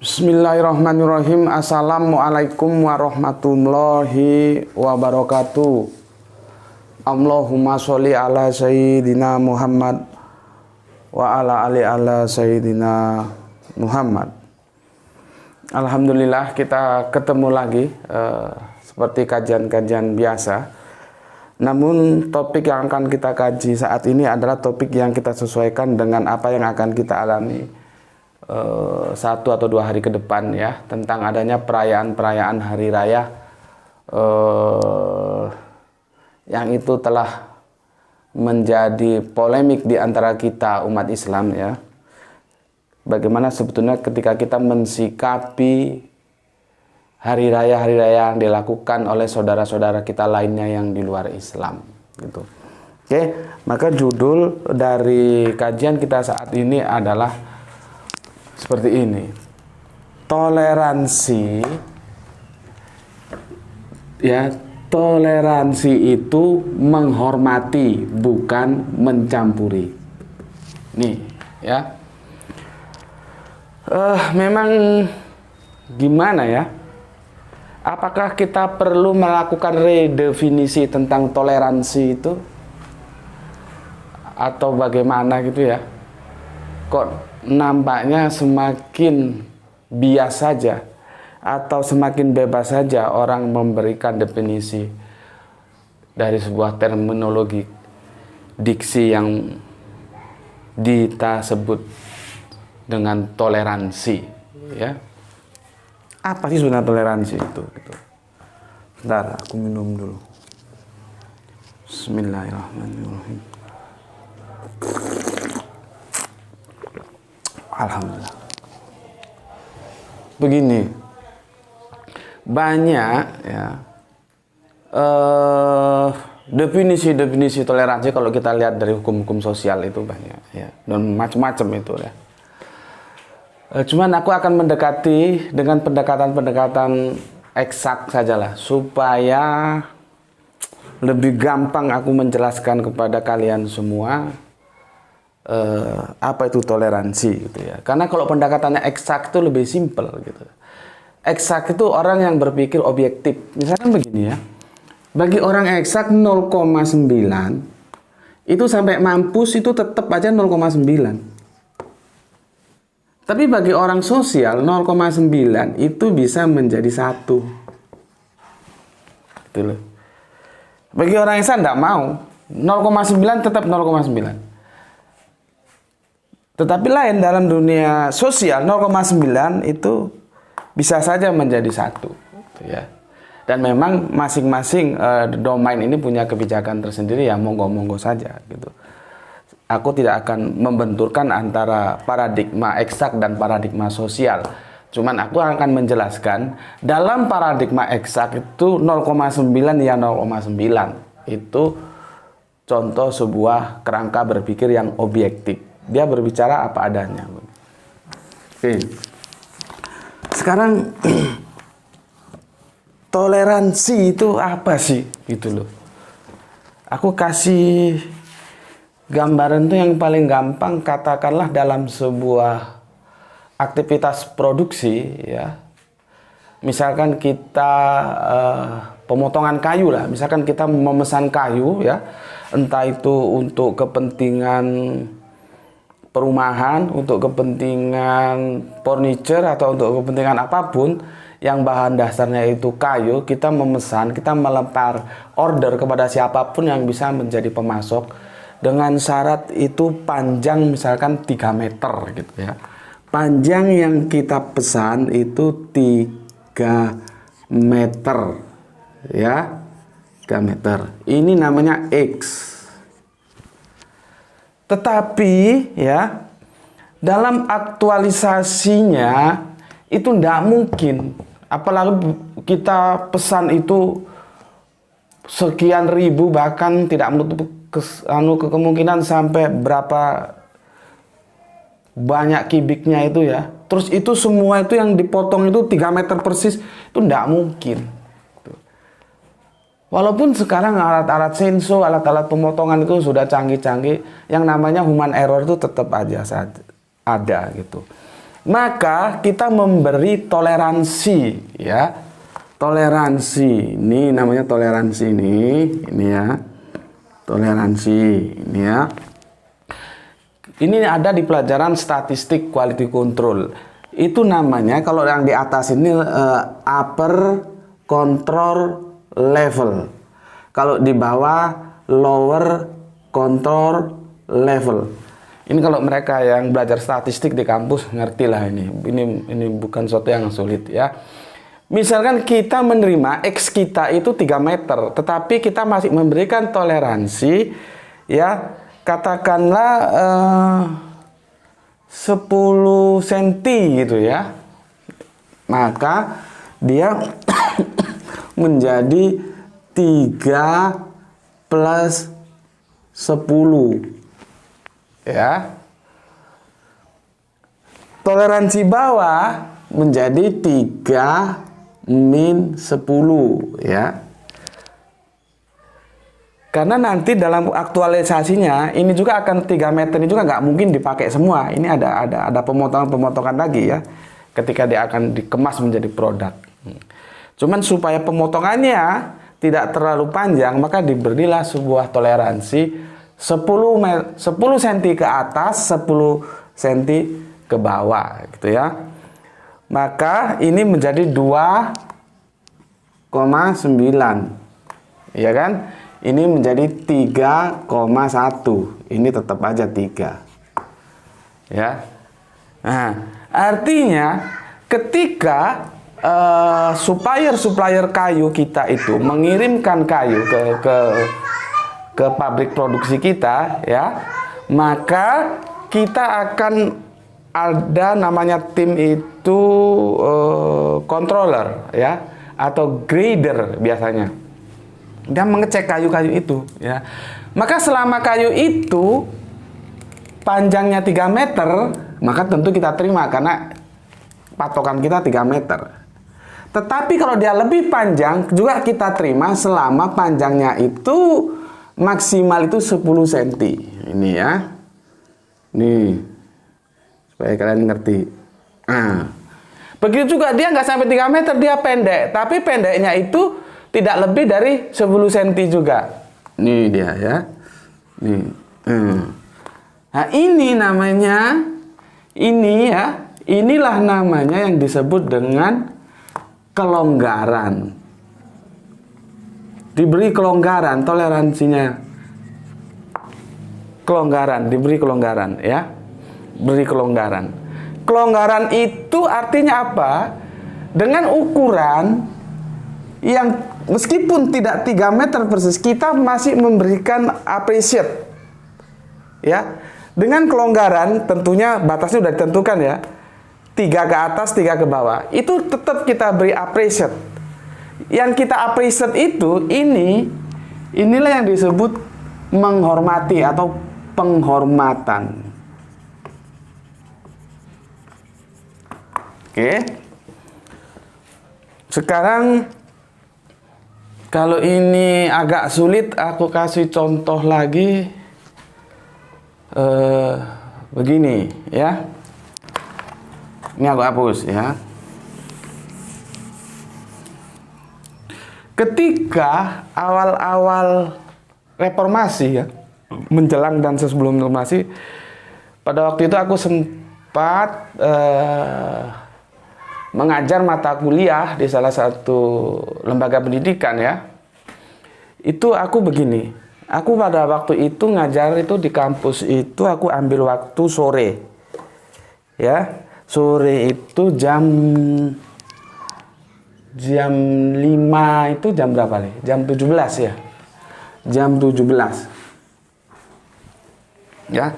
Bismillahirrahmanirrahim. Assalamualaikum warahmatullahi wabarakatuh. Allahumma sholli ala sayyidina Muhammad wa ala ali ala sayyidina Muhammad. Alhamdulillah kita ketemu lagi seperti kajian-kajian biasa. Namun topik yang akan kita kaji saat ini adalah topik yang kita sesuaikan dengan apa yang akan kita alami 1 atau 2 hari ke depan, ya, tentang adanya perayaan-perayaan hari raya yang itu telah menjadi polemik di antara kita umat Islam, ya. Bagaimana sebetulnya ketika kita mensikapi hari raya yang dilakukan oleh saudara-saudara kita lainnya yang di luar Islam, gitu. Oke, maka judul dari kajian kita saat ini adalah seperti ini: toleransi, ya, toleransi itu menghormati bukan mencampuri. Nih, ya. Memang gimana ya? Apakah kita perlu melakukan redefinisi tentang toleransi itu? Atau bagaimana gitu ya? Kok nampaknya semakin bias saja atau semakin bebas saja orang memberikan definisi dari sebuah terminologi diksi yang kita sebut dengan toleransi, ya. Apa sih sebenarnya toleransi itu? Gitu. Bentar, aku minum dulu. Bismillahirrahmanirrahim. Alhamdulillah. Begini, banyak, ya, definisi-definisi toleransi kalau kita lihat dari hukum-hukum sosial itu banyak, ya, dan macam-macam itu, ya. Cuman aku akan mendekati dengan pendekatan-pendekatan eksak sajalah supaya lebih gampang aku menjelaskan kepada kalian semua apa itu toleransi, gitu ya. Karena kalau pendekatannya eksak itu lebih simpel, gitu. Eksak itu orang yang berpikir objektif. Misalkan begini, ya. Bagi orang eksak 0,9 itu sampai mampus itu tetap aja 0,9. Tapi bagi orang sosial 0,9 itu bisa menjadi 1. Gitu loh. Bagi orang eksak enggak mau, 0,9 tetap 0,9. Tetapi lain dalam dunia sosial 0,9 itu bisa saja menjadi 1, ya. Dan memang masing-masing domain ini punya kebijakan tersendiri, ya, monggo-monggo saja, gitu. Aku tidak akan membenturkan antara paradigma eksak dan paradigma sosial. Cuman aku akan menjelaskan dalam paradigma eksak itu 0,9 ya 0,9 itu contoh sebuah kerangka berpikir yang objektif. Dia berbicara apa adanya. Oke. Sekarang toleransi itu apa sih? Gitu loh. Aku kasih gambaran tuh yang paling gampang, katakanlah dalam sebuah aktivitas produksi, ya. Misalkan kita pemotongan kayu lah. Misalkan kita memesan kayu, ya. Entah itu untuk kepentingan perumahan, untuk kepentingan furniture atau untuk kepentingan apapun yang bahan dasarnya itu kayu, kita memesan, kita melempar order kepada siapapun yang bisa menjadi pemasok dengan syarat itu panjang misalkan 3 meter, gitu ya. Panjang yang kita pesan itu 3 meter, ya, 3 meter. Ini namanya X. Tetapi, ya, dalam aktualisasinya itu tidak mungkin Apalagi kita pesan itu sekian ribu, bahkan tidak menutup kemungkinan sampai berapa banyak kubiknya itu ya. Terus itu semua itu yang dipotong itu 3 meter persis, itu tidak mungkin. Walaupun sekarang alat-alat sensor, alat-alat pemotongan itu sudah canggih-canggih, yang namanya human error itu tetap aja ada gitu. Maka kita memberi toleransi ya. Toleransi, ini namanya toleransi ini ya. Toleransi ini ya. Ini ada di pelajaran statistik quality control. Itu namanya kalau yang di atas ini upper control level. Kalau di bawah lower control level. Ini kalau mereka yang belajar statistik di kampus ngerti lah ini. Ini bukan sesuatu yang sulit ya. Misalkan kita menerima X kita itu 3 meter, tetapi kita masih memberikan toleransi ya, katakanlah 10 cm gitu ya. Maka dia menjadi 3 plus 10 ya. Toleransi bawah menjadi 3 min 10 ya. Karena nanti dalam aktualisasinya ini juga akan 3 meter ini juga nggak mungkin dipakai semua. Ini ada pemotongan-pemotongan lagi ya, ketika dia akan dikemas menjadi produk. Cuman supaya pemotongannya tidak terlalu panjang, maka diberilah sebuah toleransi 10 cm ke atas, 10 cm ke bawah gitu ya. Maka ini menjadi 2,9. Ya kan? Ini menjadi 3,1. Ini tetap aja 3. Ya. Nah, artinya ketika supplier kayu kita itu mengirimkan kayu ke pabrik produksi kita ya, maka kita akan ada namanya tim itu controller ya, atau grader biasanya. Dia mengecek kayu-kayu itu ya. Maka selama kayu itu panjangnya 3 meter, maka tentu kita terima karena patokan kita 3 meter. Tetapi kalau dia lebih panjang juga kita terima selama panjangnya itu maksimal itu 10 cm. Ini ya. Nih. Supaya kalian ngerti. Nah. Begitu juga dia nggak sampai 3 meter, dia pendek. Tapi pendeknya itu tidak lebih dari 10 cm juga. Nih dia ya. Nih. Nah ini namanya, ini ya. Inilah namanya yang disebut dengan kelonggaran. Diberi kelonggaran, toleransinya kelonggaran, diberi kelonggaran ya. Beri kelonggaran. Kelonggaran itu artinya apa? Dengan ukuran yang meskipun tidak 3 meter persis, kita masih memberikan appreciate ya. Dengan kelonggaran tentunya batasnya sudah ditentukan ya. 3 ke atas, 3 ke bawah. Itu tetap kita beri appreciate. Yang kita appreciate itu inilah yang disebut menghormati atau penghormatan. Oke. Sekarang kalau ini agak sulit, aku kasih contoh lagi begini ya. Ini aku hapus ya. Ketika awal-awal reformasi ya, menjelang dan sebelum reformasi, pada waktu itu aku sempat mengajar mata kuliah di salah satu lembaga pendidikan ya. Itu aku begini, aku pada waktu itu ngajar itu di kampus itu aku ambil waktu sore ya. Sore itu jam 5 itu jam berapa nih? Jam 17 ya. Jam 17. Ya.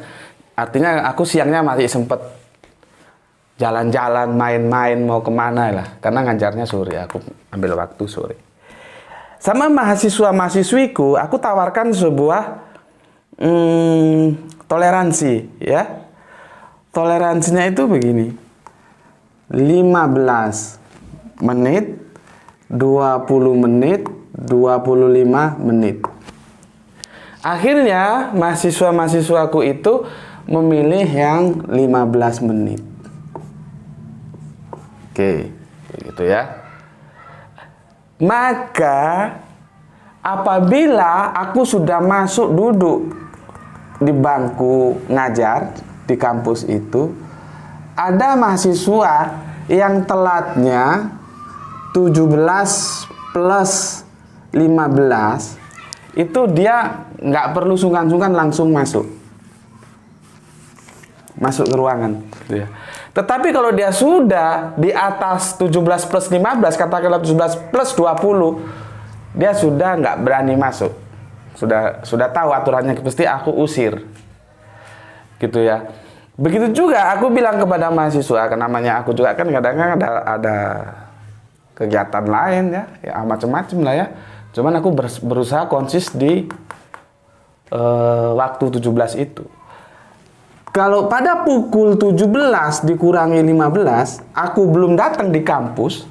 Artinya aku siangnya masih sempat jalan-jalan, main-main, mau kemana lah. Karena ngajarnya sore, aku ambil waktu sore. Sama mahasiswa-mahasiswiku, aku tawarkan sebuah toleransi, ya. Toleransinya itu begini. 15 menit, 20 menit, 25 menit. Akhirnya mahasiswa-mahasiswaku itu memilih yang 15 menit. Oke, gitu ya. Maka apabila aku sudah masuk duduk di bangku ngajar di kampus itu, ada mahasiswa yang telatnya 17 plus 15, itu dia nggak perlu sungkan-sungkan langsung masuk ke ruangan, gitu ya. Tetapi kalau dia sudah di atas 17 plus 15, katakanlah 17 plus 20, dia sudah nggak berani masuk. Sudah tahu aturannya, pasti aku usir. Gitu ya. Begitu juga aku bilang kepada mahasiswa, karena namanya aku juga kan kadang-kadang ada kegiatan lain ya macam-macam lah ya. Cuman aku berusaha konsis di waktu 17 itu. Kalau pada pukul 17 dikurangi 15, aku belum datang di kampus,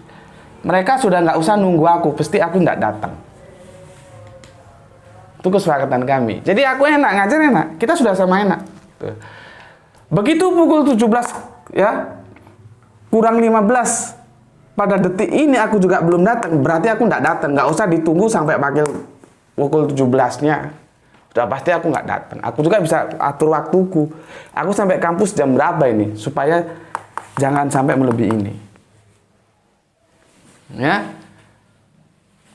mereka sudah nggak usah nunggu aku, pasti aku nggak datang. Itu kesepakatan kami. Jadi aku enak, ngajar enak, kita sudah sama enak. Begitu pukul 17 ya, kurang 15, pada detik ini aku juga belum datang, berarti aku nggak datang, nggak usah ditunggu sampai panggil pukul 17-nya. Sudah pasti aku nggak datang. Aku juga bisa atur waktuku. Aku sampai kampus jam berapa ini, supaya jangan sampai melebihi ini. Ya.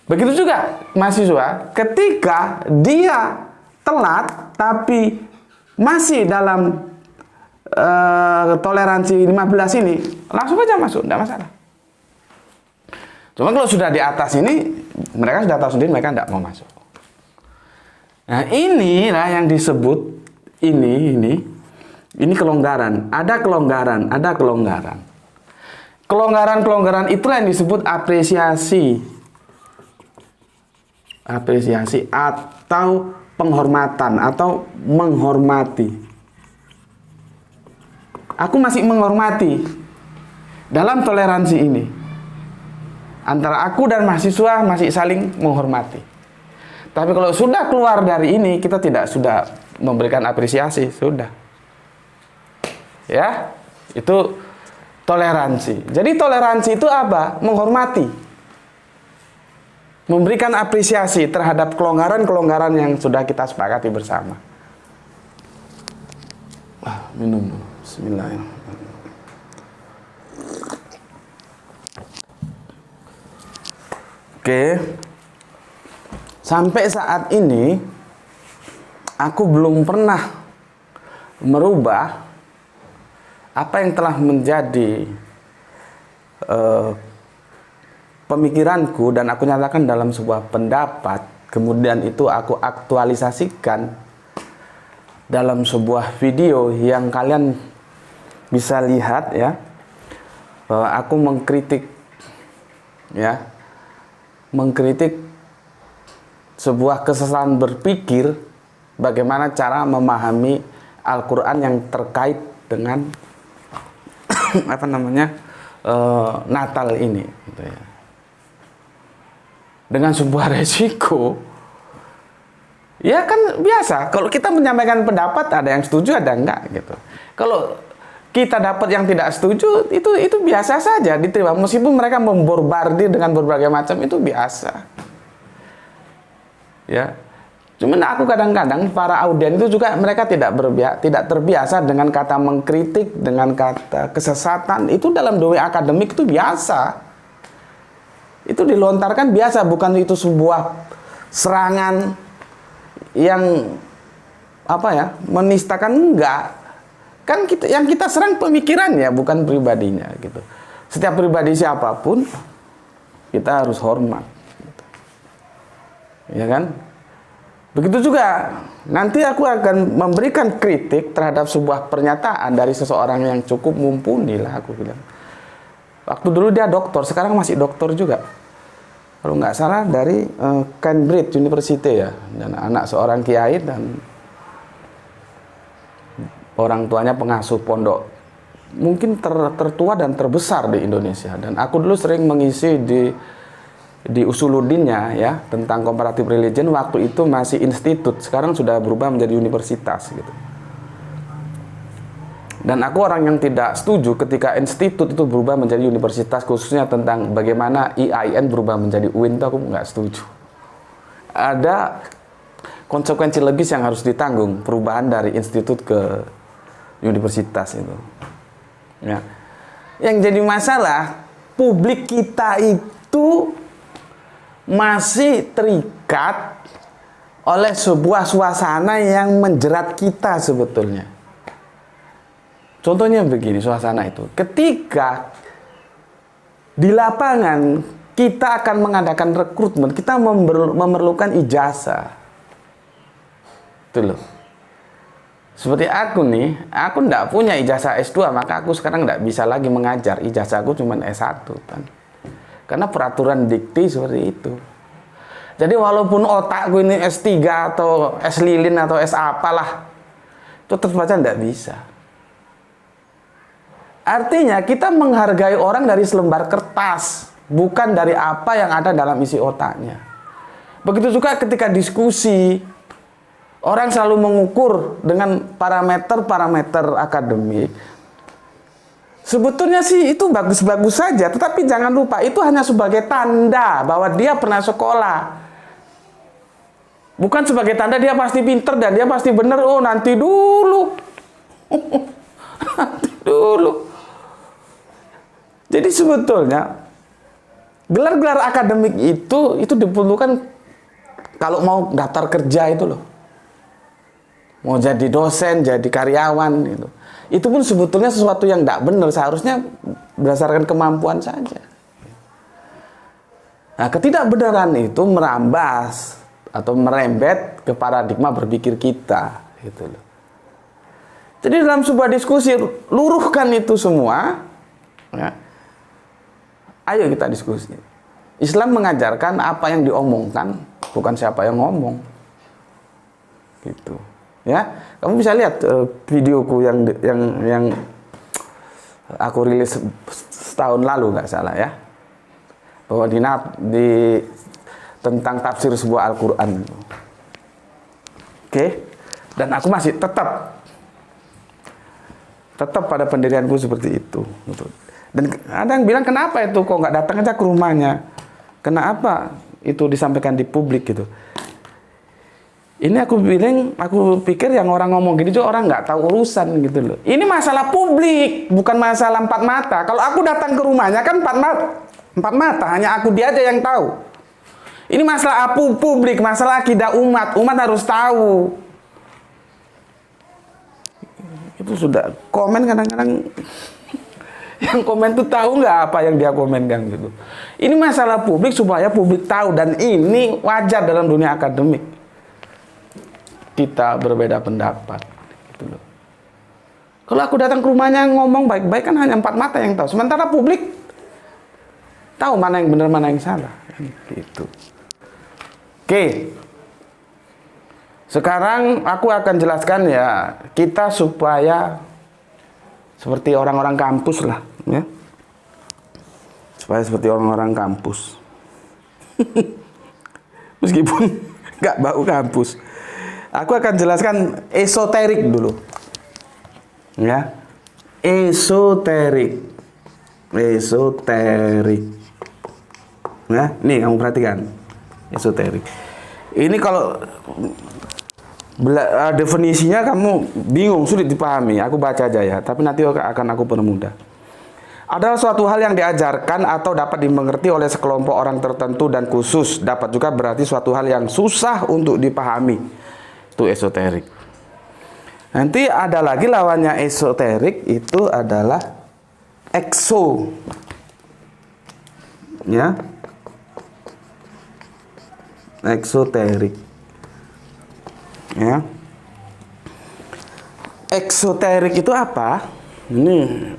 Begitu juga mahasiswa, ketika dia telat tapi masih dalam toleransi 15 ini, langsung aja masuk, tidak masalah. Cuma kalau sudah di atas ini, mereka sudah tahu sendiri, mereka tidak mau masuk. Nah, inilah yang disebut ini kelonggaran. Ada kelonggaran, ada kelonggaran. Kelonggaran itulah yang disebut apresiasi. Apresiasi atau penghormatan atau menghormati. Aku masih menghormati dalam toleransi ini. Antara aku dan mahasiswa masih saling menghormati. Tapi kalau sudah keluar dari ini, kita tidak sudah memberikan apresiasi, sudah. Ya, itu toleransi. Jadi toleransi itu apa? Menghormati. Memberikan apresiasi terhadap kelonggaran-kelonggaran yang sudah kita sepakati bersama. Minum dulu. Bismillahirrahmanirrahim. Oke, sampai saat ini aku belum pernah merubah apa yang telah menjadi pemikiranku dan aku nyatakan dalam sebuah pendapat, kemudian itu aku aktualisasikan dalam sebuah video yang kalian bisa lihat ya, bahwa aku mengkritik sebuah kesesatan berpikir bagaimana cara memahami Al-Quran yang terkait dengan Natal ini, gitu ya. Dengan sebuah resiko, ya kan biasa. Kalau kita menyampaikan pendapat, ada yang setuju, ada enggak, gitu. Kalau kita dapat yang tidak setuju, itu biasa saja diterima. Meskipun mereka memborbardir dengan berbagai macam, itu biasa. Ya, cuman aku kadang-kadang para audien itu juga mereka tidak terbiasa dengan kata mengkritik, dengan kata kesesatan. Itu dalam dunia akademik itu biasa. Itu dilontarkan biasa, bukan itu sebuah serangan yang menistakan, enggak. Kan yang kita serang pemikirannya, bukan pribadinya, gitu. Setiap pribadi siapapun kita harus hormat, gitu. Ya kan? Begitu juga nanti aku akan memberikan kritik terhadap sebuah pernyataan dari seseorang yang cukup mumpuni lah, aku bilang. Waktu dulu dia doktor, sekarang masih doktor juga. Kalau nggak salah dari Cambridge University ya, dan anak seorang kiai dan orang tuanya pengasuh pondok mungkin tertua dan terbesar di Indonesia. Dan aku dulu sering mengisi di Usuluddinnya ya, tentang comparative religion. Waktu itu masih institut, sekarang sudah berubah menjadi universitas gitu. Dan aku orang yang tidak setuju ketika institut itu berubah menjadi universitas, khususnya tentang bagaimana IAIN berubah menjadi UIN, itu aku nggak setuju. Ada konsekuensi logis yang harus ditanggung perubahan dari institut ke universitas itu. Ya. Yang jadi masalah, publik kita itu masih terikat oleh sebuah suasana yang menjerat kita sebetulnya. Contohnya begini suasana itu. Ketika di lapangan kita akan mengadakan rekrutmen, kita memerlukan ijazah. Itu loh. Seperti aku nih, aku enggak punya ijazah S2, maka aku sekarang enggak bisa lagi mengajar. Ijazahku cuma S1 kan. Karena peraturan dikti seperti itu. Jadi walaupun otakku ini S3 atau S lilin atau S apalah, itu tetap saja enggak bisa. Artinya kita menghargai orang dari selembar kertas, bukan dari apa yang ada dalam isi otaknya. Begitu juga ketika diskusi, orang selalu mengukur dengan parameter-parameter akademik. Sebetulnya sih itu bagus-bagus saja, tetapi jangan lupa itu hanya sebagai tanda bahwa dia pernah sekolah. Bukan sebagai tanda dia pasti pinter dan dia pasti benar. Oh, nanti dulu. Nanti dulu. Jadi sebetulnya gelar-gelar akademik itu diperlukan kalau mau daftar kerja itu loh. Mau jadi dosen, jadi karyawan gitu. Itu pun sebetulnya sesuatu yang tidak benar, seharusnya berdasarkan kemampuan saja. Nah, ketidakbenaran itu merambas atau merembet ke paradigma berpikir kita gitu loh. Jadi dalam sebuah diskusi luruhkan itu semua ya. Ayo kita diskusi. Islam mengajarkan apa yang diomongkan, bukan siapa yang ngomong. Gitu. Ya, kamu bisa lihat videoku yang aku rilis setahun lalu nggak salah ya, bahwa di tentang tafsir sebuah Al-Quran. Oke, dan aku masih tetap pada pendirianku seperti itu. Dan ada yang bilang kenapa itu kok nggak datang aja ke rumahnya? Kenapa itu disampaikan di publik gitu? Ini aku pikir yang orang ngomong gini juga orang nggak tahu urusan gitu loh. Ini masalah publik, bukan masalah empat mata. Kalau aku datang ke rumahnya kan empat mata, hanya aku dia aja yang tahu. Ini masalah publik, masalah akidah umat harus tahu. Itu sudah komen kadang-kadang yang komen tuh tahu nggak apa yang dia komenkan gitu. Ini masalah publik supaya publik tahu, dan ini wajar dalam dunia akademik. Kita berbeda pendapat gitu loh. Kalau aku datang ke rumahnya ngomong baik-baik kan hanya empat mata yang tahu. Sementara publik tahu mana yang benar, mana yang salah gitu. Oke. Sekarang aku akan jelaskan ya, kita supaya seperti orang-orang kampus lah ya. Supaya seperti orang-orang kampus. Meskipun nggak bau kampus. Aku akan jelaskan esoterik dulu. Ya. Esoterik. Nah, nih kamu perhatikan. Esoterik. Ini kalau definisinya kamu bingung, sulit dipahami. Aku baca aja ya, tapi nanti akan aku permudah. Adalah suatu hal yang diajarkan atau dapat dimengerti oleh sekelompok orang tertentu dan khusus. Dapat juga berarti suatu hal yang susah untuk dipahami. Itu esoterik. Nanti ada lagi lawannya esoterik, itu adalah ekso. Ya. Eksoterik. Ya. Eksoterik itu apa? Ini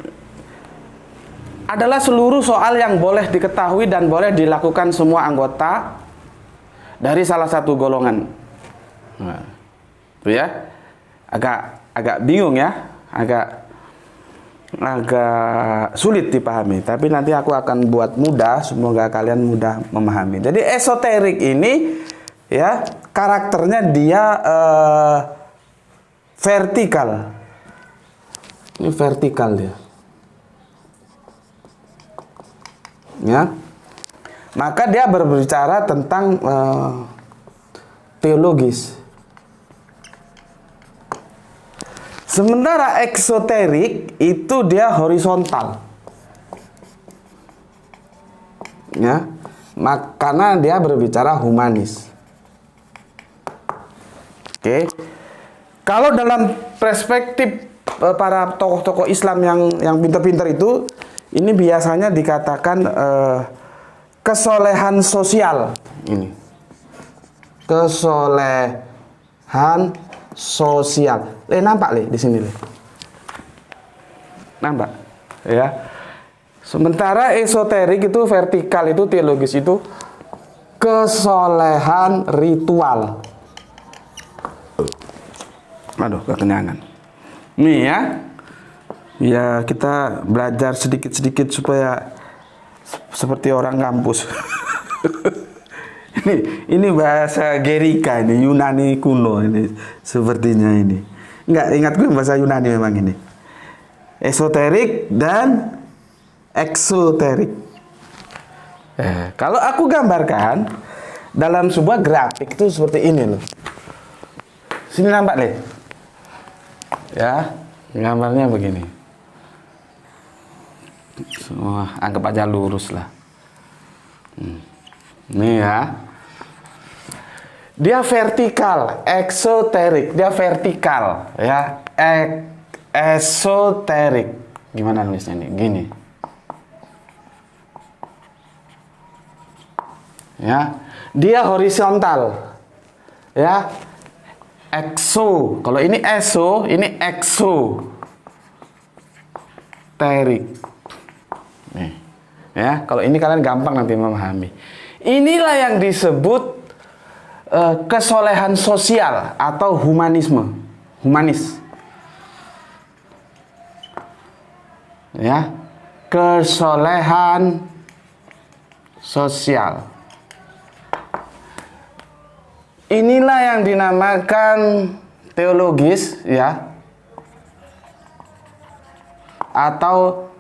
adalah seluruh soal yang boleh diketahui dan boleh dilakukan semua anggota dari salah satu golongan. Nah, itu ya. Agak bingung ya, agak sulit dipahami. Tapi nanti aku akan buat mudah, semoga kalian mudah memahami. Jadi esoterik ini ya karakternya dia vertikal. Ini vertikal dia. Ya. Maka dia berbicara tentang teologis. Sementara eksoterik itu dia horizontal. Ya. Karena dia berbicara humanis. Oke. Kalau dalam perspektif para tokoh-tokoh Islam yang pintar-pintar itu, ini biasanya dikatakan kesolehan sosial. Ini kesolehan sosial. Nampak di sini nampak ya. Sementara esoterik itu vertikal, itu teologis, itu kesolehan ritual. Aduh, kekenyangan. Nih ya kita belajar sedikit-sedikit supaya seperti orang kampus. ini bahasa Gerika, ini Yunani kuno ini sepertinya ini. Enggak, ingat gue bahasa Yunani memang ini. Esoterik dan eksoterik. Kalau aku gambarkan dalam sebuah grafik itu seperti ini loh. Sini nampak nih. Ya, gambarnya begini. Semua anggap aja lurus lah. Ini ya. Dia vertikal, eksoterik. Dia vertikal, ya. Esoterik. Gimana nulisnya nih? Gini. Ya. Dia horizontal. Ya. Ekso, kalau ini eso, ini ekso terik. Nih, ya, kalau ini kalian gampang nanti memahami. Inilah yang disebut kesolehan sosial atau humanisme, humanis. Ya, kesolehan sosial. Inilah yang dinamakan teologis, ya, atau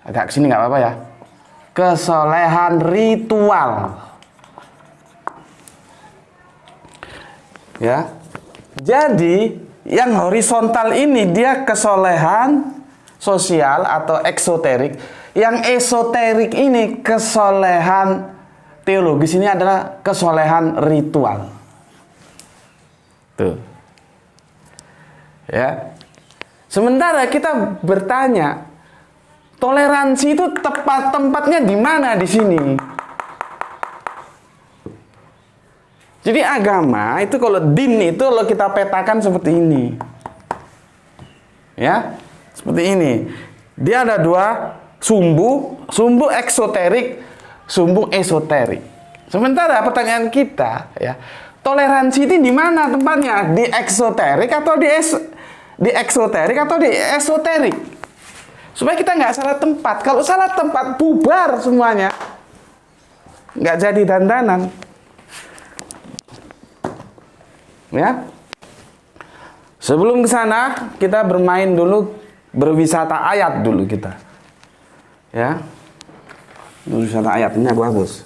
agak kesini nggak apa-apa ya, kesolehan ritual, ya. Jadi yang horizontal ini dia kesolehan sosial atau eksoterik, yang esoterik ini kesolehan teologis, ini adalah kesolehan ritual. Tuh. Ya. Sementara kita bertanya, toleransi itu tempatnya di mana di sini? Jadi agama itu, kalau din itu kalau kita petakan seperti ini. Ya. Seperti ini. Dia ada dua sumbu eksoterik, sumbu esoterik. Sementara pertanyaan kita, ya, toleransi ini di mana tempatnya? Di eksoterik atau di eksoterik atau di esoterik? Supaya kita nggak salah tempat. Kalau salah tempat, bubar semuanya. Nggak jadi dandanan. Ya. Sebelum ke sana, kita bermain dulu, berwisata ayat dulu kita. Ya. Berwisata ayat ini bagus.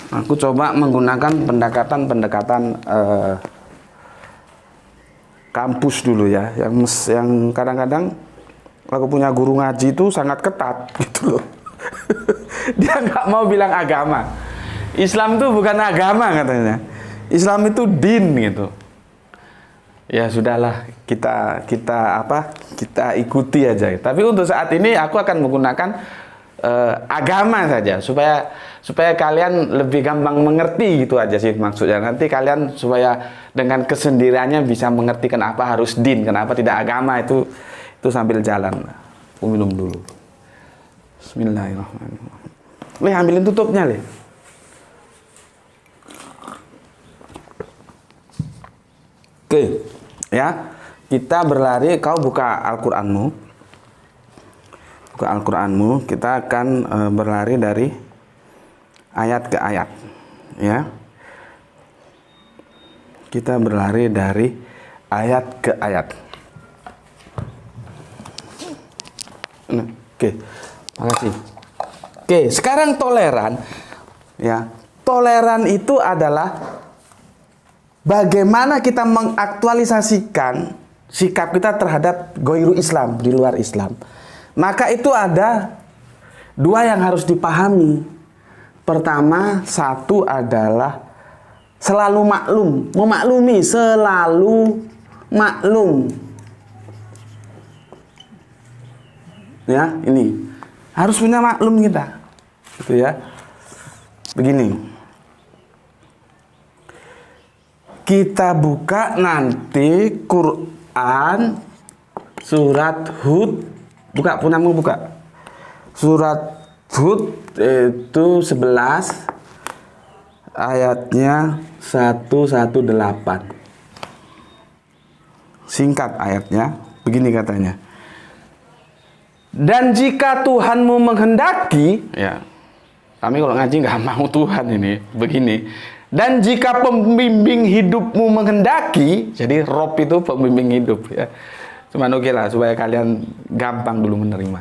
Aku coba menggunakan pendekatan kampus dulu ya, yang kadang-kadang aku punya guru ngaji itu sangat ketat gitu loh. Dia nggak mau bilang agama. Islam itu bukan agama katanya. Islam itu din gitu. Ya sudahlah, kita ikuti aja. Tapi untuk saat ini aku akan menggunakan agama saja, supaya kalian lebih gampang mengerti gitu aja sih maksudnya. Nanti kalian supaya dengan kesendiriannya bisa mengerti kenapa harus din, kenapa tidak agama, itu sambil jalan. Aku minum dulu. Bismillahirrahmanirrahim. Leh, ambilin tutupnya, Leh. Oke, ya. Kita berlari, kau buka Al-Qur'anmu. Buka Al-Qur'anmu, kita akan berlari dari ayat ke ayat, ya. Kita berlari dari ayat ke ayat. Oke, makasih. Oke, sekarang toleran, ya. Toleran itu adalah bagaimana kita mengaktualisasikan sikap kita terhadap goiru Islam, di luar Islam. Maka itu ada dua yang harus dipahami. Pertama, satu adalah selalu maklum, memaklumi, selalu maklum. Ya, ini harus punya maklum kita. Gitu ya. Begini. Kita buka nanti Quran surat Hud. Buka, punyamu buka. Surat Hud itu 11 ayatnya 118. Singkat ayatnya, begini katanya. Dan jika Tuhanmu menghendaki, ya, kami kalau ngaji nggak mau Tuhan ini, begini. Dan jika pembimbing hidupmu menghendaki, jadi Rob itu pembimbing hidup, ya. Cuman oke lah, supaya kalian gampang dulu menerima.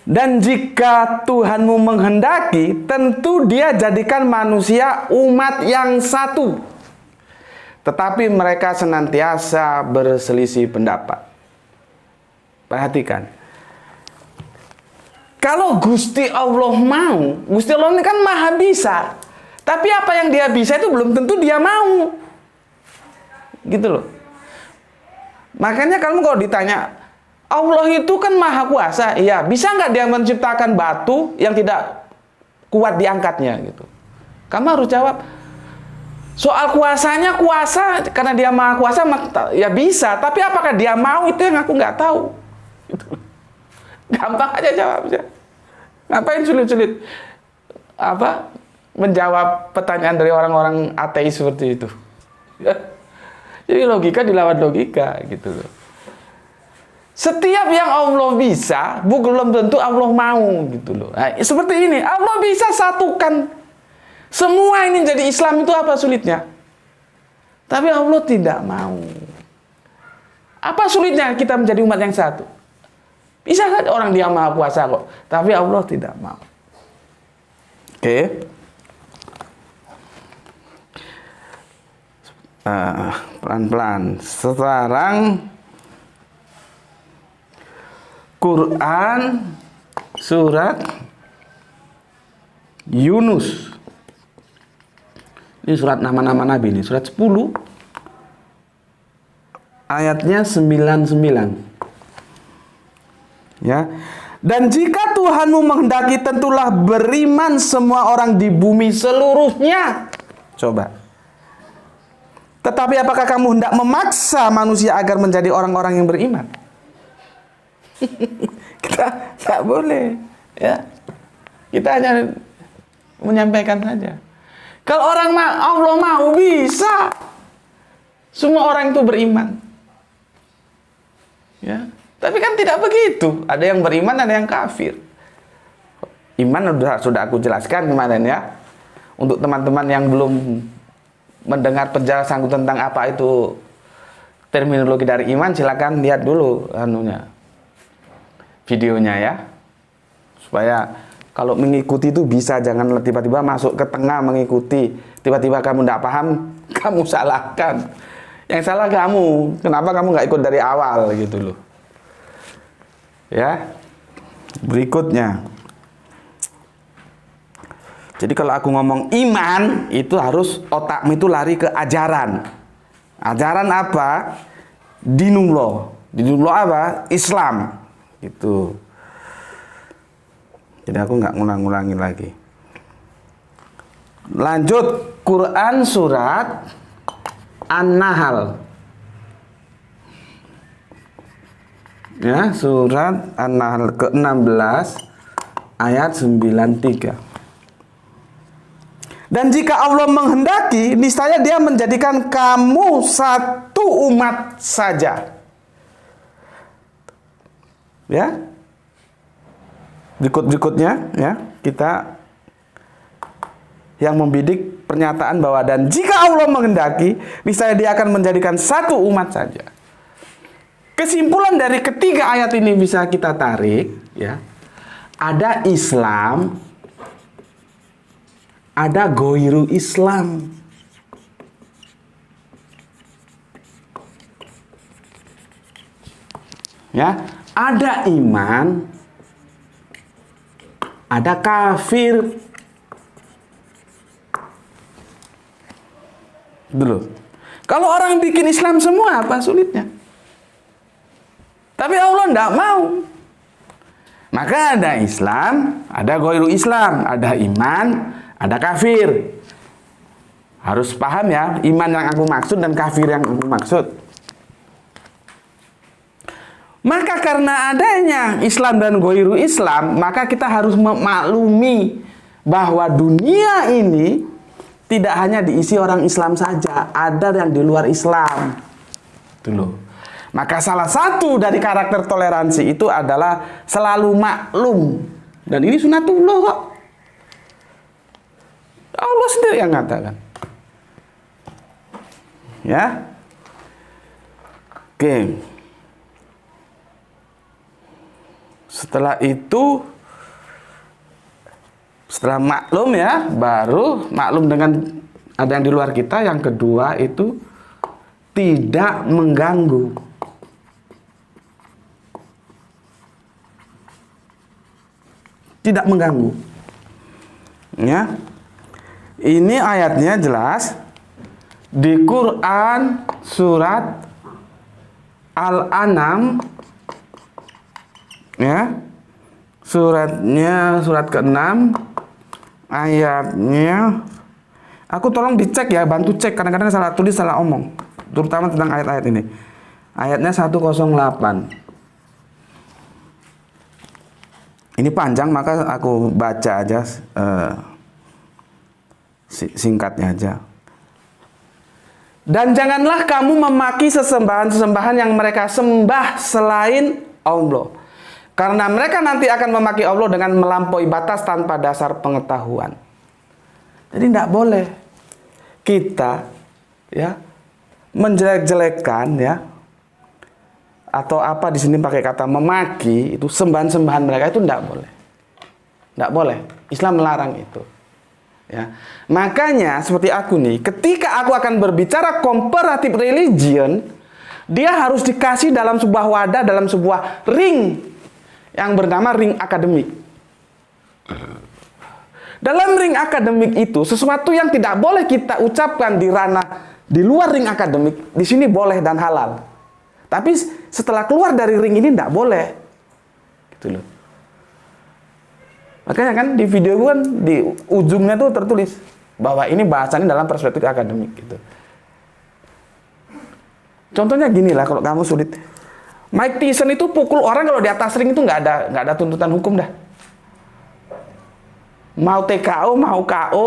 Dan jika Tuhanmu menghendaki, tentu Dia jadikan manusia umat yang satu. Tetapi mereka senantiasa berselisih pendapat. Perhatikan. Kalau Gusti Allah mau, Gusti Allah ini kan maha bisa. Tapi apa yang Dia bisa itu belum tentu Dia mau. Gitu loh. Makanya kamu kalau ditanya, Allah itu kan maha kuasa, iya, bisa nggak Dia menciptakan batu yang tidak kuat diangkatnya gitu? Kamu harus jawab, soal kuasanya kuasa karena Dia maha kuasa, ya bisa. Tapi apakah Dia mau, itu yang aku nggak tahu. Gitu. Gampang aja jawabnya. Ngapain sulit-sulit menjawab pertanyaan dari orang-orang ateis seperti itu? Ya. Jadi logika dilawan logika gitu loh. Setiap yang Allah bisa, belum tentu Allah mau gitu loh. Nah, seperti ini, Allah bisa satukan semua ini jadi Islam, itu apa sulitnya? Tapi Allah tidak mau. Apa sulitnya kita menjadi umat yang satu? Bisa saja orang Dia maha kuasa kok, tapi Allah tidak mau. Oke. Pelan-pelan. Sekarang Quran surat Yunus. Ini surat nama-nama Nabi ini, surat 10 ayatnya 99. Ya. Dan jika Tuhanmu menghendaki, tentulah beriman semua orang di bumi seluruhnya. Coba. Tetapi apakah kamu hendak memaksa manusia agar menjadi orang-orang yang beriman? Kita nggak boleh, ya. Kita hanya menyampaikan saja. Kalau Allah mau, bisa semua orang itu beriman, ya. Tapi kan tidak begitu. Ada yang beriman, ada yang kafir. Iman sudah aku jelaskan kemarin, ya. Untuk teman-teman yang belum mendengar penjelasan tentang apa itu terminologi dari iman, silakan lihat dulu videonya, ya, supaya kalau mengikuti itu bisa, jangan tiba-tiba masuk ke tengah mengikuti, tiba-tiba kamu tidak paham, kamu salahkan. Yang salah kamu, kenapa kamu nggak ikut dari awal gitu loh, ya. Berikutnya, jadi kalau aku ngomong iman, itu harus otakmu itu lari ke ajaran. Ajaran apa? Dinullah. Dinullah apa? Islam. Gitu. Jadi aku nggak ngulang-ngulangi lagi. Lanjut, Quran surat An-Nahl. Ya, surat An-Nahl ke-16 ayat 93. Dan jika Allah menghendaki, niscaya Dia menjadikan kamu satu umat saja. Ya. Berikutnya ya, kita yang membidik pernyataan bahwa dan jika Allah menghendaki, niscaya Dia akan menjadikan satu umat saja. Kesimpulan dari ketiga ayat ini bisa kita tarik, ya. Ada Islam, ada Ghairu Islam. Ya, ada iman, ada kafir. Dulu. Kalau orang bikin Islam semua, apa sulitnya? Tapi Allah tidak mau. Maka ada Islam, ada Ghairu Islam, ada iman, ada kafir. Harus paham ya, iman yang aku maksud dan kafir yang aku maksud. Maka karena adanya Islam dan Ghairu Islam, maka kita harus memaklumi bahwa dunia ini tidak hanya diisi orang Islam saja, ada yang di luar Islam. Dulu. Maka salah satu dari karakter toleransi itu adalah selalu maklum. Dan ini sunatullah kok. Allah sendiri yang mengatakan. Ya. Oke. Setelah itu, setelah maklum ya, baru maklum dengan ada yang di luar kita. Yang kedua itu tidak mengganggu. Tidak mengganggu. Ya. Ini ayatnya jelas di Quran surat Al-An'am, ya. Suratnya surat ke-6 ayatnya, aku tolong dicek ya, bantu cek, kadang-kadang salah tulis, salah omong, terutama tentang ayat-ayat ini. Ayatnya 108. Ini panjang, maka aku baca aja singkatnya aja. Dan janganlah kamu memaki sesembahan-sesembahan yang mereka sembah selain Allah. Karena mereka nanti akan memaki Allah dengan melampaui batas tanpa dasar pengetahuan. Jadi tidak boleh kita ya menjelek-jelekan ya, atau apa di sini pakai kata memaki, itu sembahan-sembahan mereka itu tidak boleh. Tidak boleh. Islam melarang itu. Ya. Makanya seperti aku nih, ketika aku akan berbicara comparative religion, dia harus dikasih dalam sebuah wadah, dalam sebuah ring yang bernama ring akademik. Dalam ring akademik itu, sesuatu yang tidak boleh kita ucapkan di ranah di luar ring akademik, di sini boleh dan halal. Tapi setelah keluar dari ring ini tidak boleh. Gitu loh. Makanya kan di video gue kan di ujungnya tuh tertulis bahwa ini bahasannya dalam perspektif akademik gitu. Contohnya gini lah, kalau kamu sulit. Mike Tyson itu pukul orang kalau di atas ring itu nggak ada tuntutan hukum dah. Mau TKO, mau KO,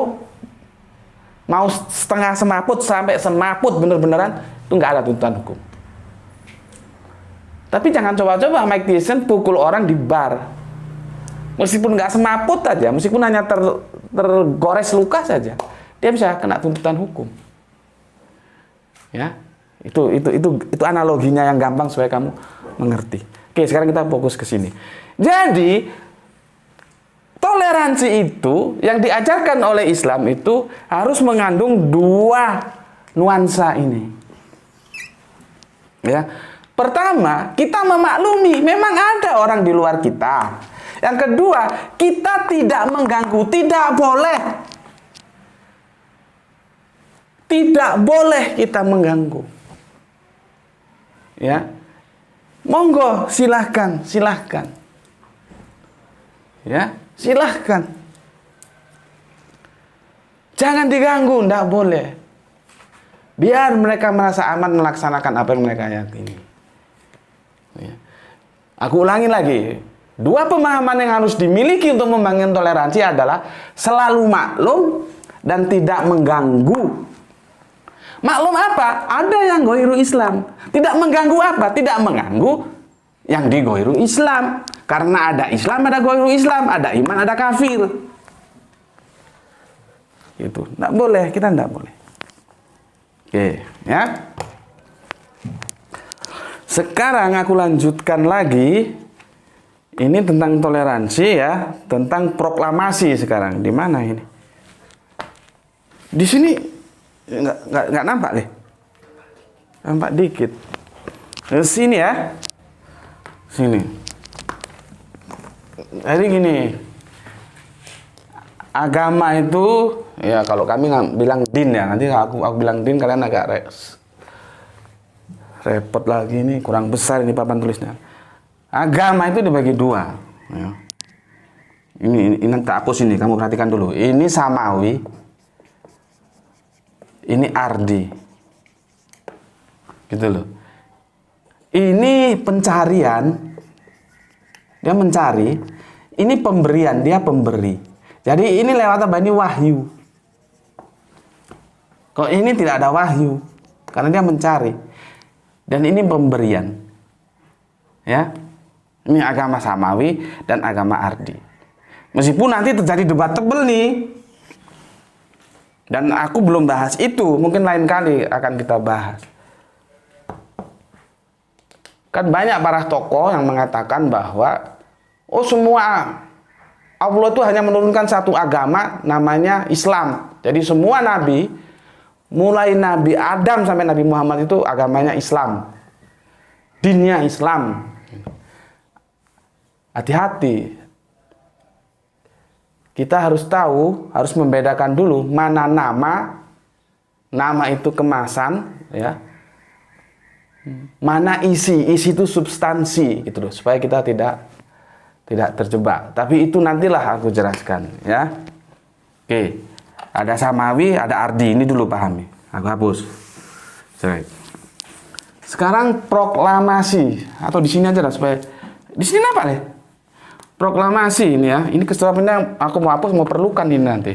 mau setengah semaput sampai semaput bener-beneran, itu nggak ada tuntutan hukum. Tapi jangan coba-coba Mike Tyson pukul orang di bar. Meskipun nggak semaput aja, meskipun hanya tergores luka saja, dia bisa kena tuntutan hukum. Ya, itu analoginya yang gampang supaya kamu mengerti. Oke, sekarang kita fokus ke sini. Jadi toleransi itu yang diajarkan oleh Islam itu harus mengandung dua nuansa ini. Ya. Pertama, kita memaklumi memang ada orang di luar kita. Yang kedua, kita tidak mengganggu, tidak boleh. Tidak boleh kita mengganggu. Ya. Monggo, silahkan. Ya, silahkan. Jangan diganggu, tidak boleh. Biar mereka merasa aman melaksanakan apa yang mereka yakini. Ya. Aku ulangi lagi. Dua pemahaman yang harus dimiliki untuk membangun toleransi adalah selalu maklum dan tidak mengganggu. Maklum apa? Ada yang goiru Islam. Tidak mengganggu apa? Tidak mengganggu yang digoiru Islam. Karena ada Islam, ada goiru Islam. Ada iman, ada kafir. Itu. Tidak boleh. Kita tidak boleh. Oke. Ya. Sekarang aku lanjutkan lagi. Ini tentang toleransi ya. Tentang proklamasi sekarang. Di mana ini? Di sini. Nggak nampak deh. Nampak dikit. Di sini ya. Sini. Jadi gini. Agama itu ya kalau kami bilang din ya. Nanti aku bilang din kalian agak repot lagi ini, kurang besar ini papan tulisnya. Agama itu dibagi dua. Ya. Ini nanti aku sini, kamu perhatikan dulu. Ini samawi. Ini ardi, gitu loh. Ini pencarian, dia mencari. Ini pemberian, dia pemberi. Jadi ini lewat apa? Ini wahyu. Kok ini tidak ada wahyu, karena dia mencari. Dan ini pemberian, ya. Ini agama samawi dan agama ardi. Meskipun nanti terjadi debat tebel nih. Dan aku belum bahas itu, mungkin lain kali akan kita bahas. Kan banyak para tokoh yang mengatakan bahwa semua Allah itu hanya menurunkan satu agama namanya Islam. Jadi semua nabi, mulai Nabi Adam sampai Nabi Muhammad itu agamanya Islam. Dinnya Islam. Hati-hati. Kita harus tahu, harus membedakan dulu mana nama itu kemasan, ya. Mana isi itu substansi, gitu loh, supaya kita tidak terjebak. Tapi itu nantilah aku jelaskan, ya. Oke, ada samawi, ada ardi, ini dulu pahami. Aku hapus. Baik. Sekarang proklamasi, atau di sini aja lah supaya di sini apa nih? Proklamasi ini ya, ini keseluruhannya aku mau hapus, mau perlukan ini nanti.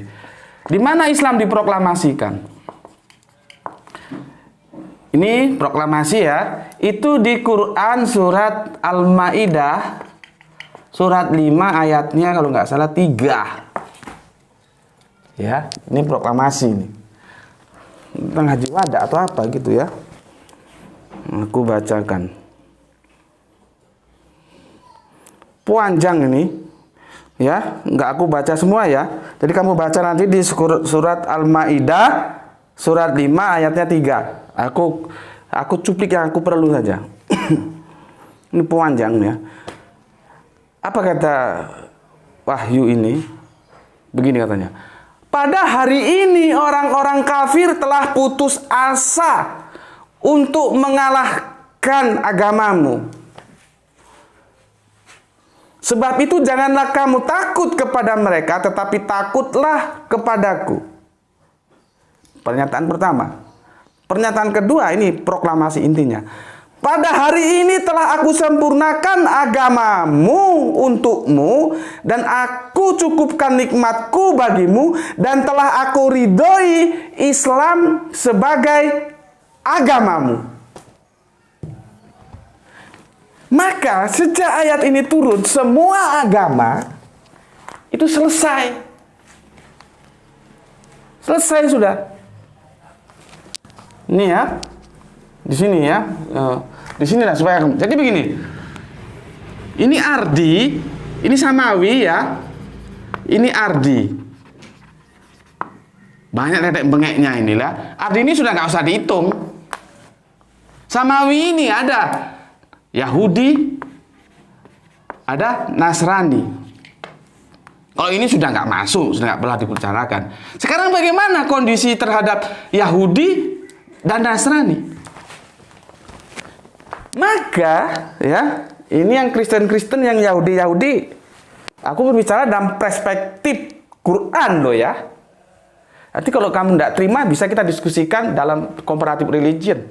Di mana Islam diproklamasikan? Ini proklamasi ya, itu di Quran surat Al-Maidah surat 5 ayatnya kalau nggak salah 3. Ya, ini proklamasi nih. Tentang haji wada atau apa gitu ya. Aku bacakan. Panjang ini ya, nggak aku baca semua ya, jadi kamu baca nanti di surat Al-Maidah surat 5 ayatnya 3. Aku cuplik yang aku perlu saja. Ini panjang ya. Apa kata wahyu ini? Begini katanya, pada hari ini orang-orang kafir telah putus asa untuk mengalahkan agamamu. Sebab itu janganlah kamu takut kepada mereka, tetapi takutlah kepadaku. Pernyataan pertama. Pernyataan kedua, ini proklamasi intinya. Pada hari ini telah aku sempurnakan agamamu untukmu, dan aku cukupkan nikmatku bagimu, dan telah aku ridhoi Islam sebagai agamamu. Maka sejak ayat ini turun, semua agama itu selesai. Selesai sudah. Ini ya. Di sini ya. Di sinilah supaya. Jadi begini. Ini ardi, ini samawi ya. Ini ardi. Banyak tetek bengeknya inilah. Ardi ini sudah nggak usah dihitung. Samawi ini ada Yahudi, ada Nasrani. Kalau ini sudah nggak masuk, sudah nggak pernah dibicarakan. Sekarang bagaimana kondisi terhadap Yahudi dan Nasrani? Maka ya, ini yang Kristen-Kristen, yang Yahudi Aku berbicara dalam perspektif Quran loh ya. Nanti kalau kamu tidak terima, bisa kita diskusikan dalam comparative religion.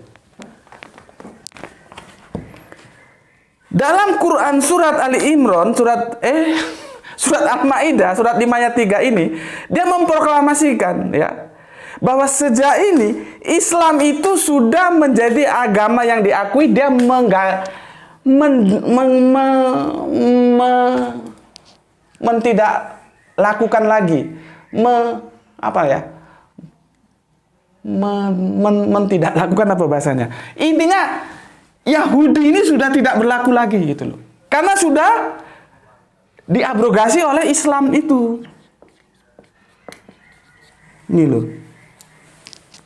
Dalam Quran surat Ali Imran, surat Al-Maidah, surat 5 ayat 3 ini, dia memproklamasikan ya, bahwa sejak ini Islam itu sudah menjadi agama yang diakui. Dia tidak lakukan lagi tidak lakukan apa bahasanya. Intinya Yahudi ini sudah tidak berlaku lagi gitu loh. Karena sudah diabrogasi oleh Islam itu. Ini loh.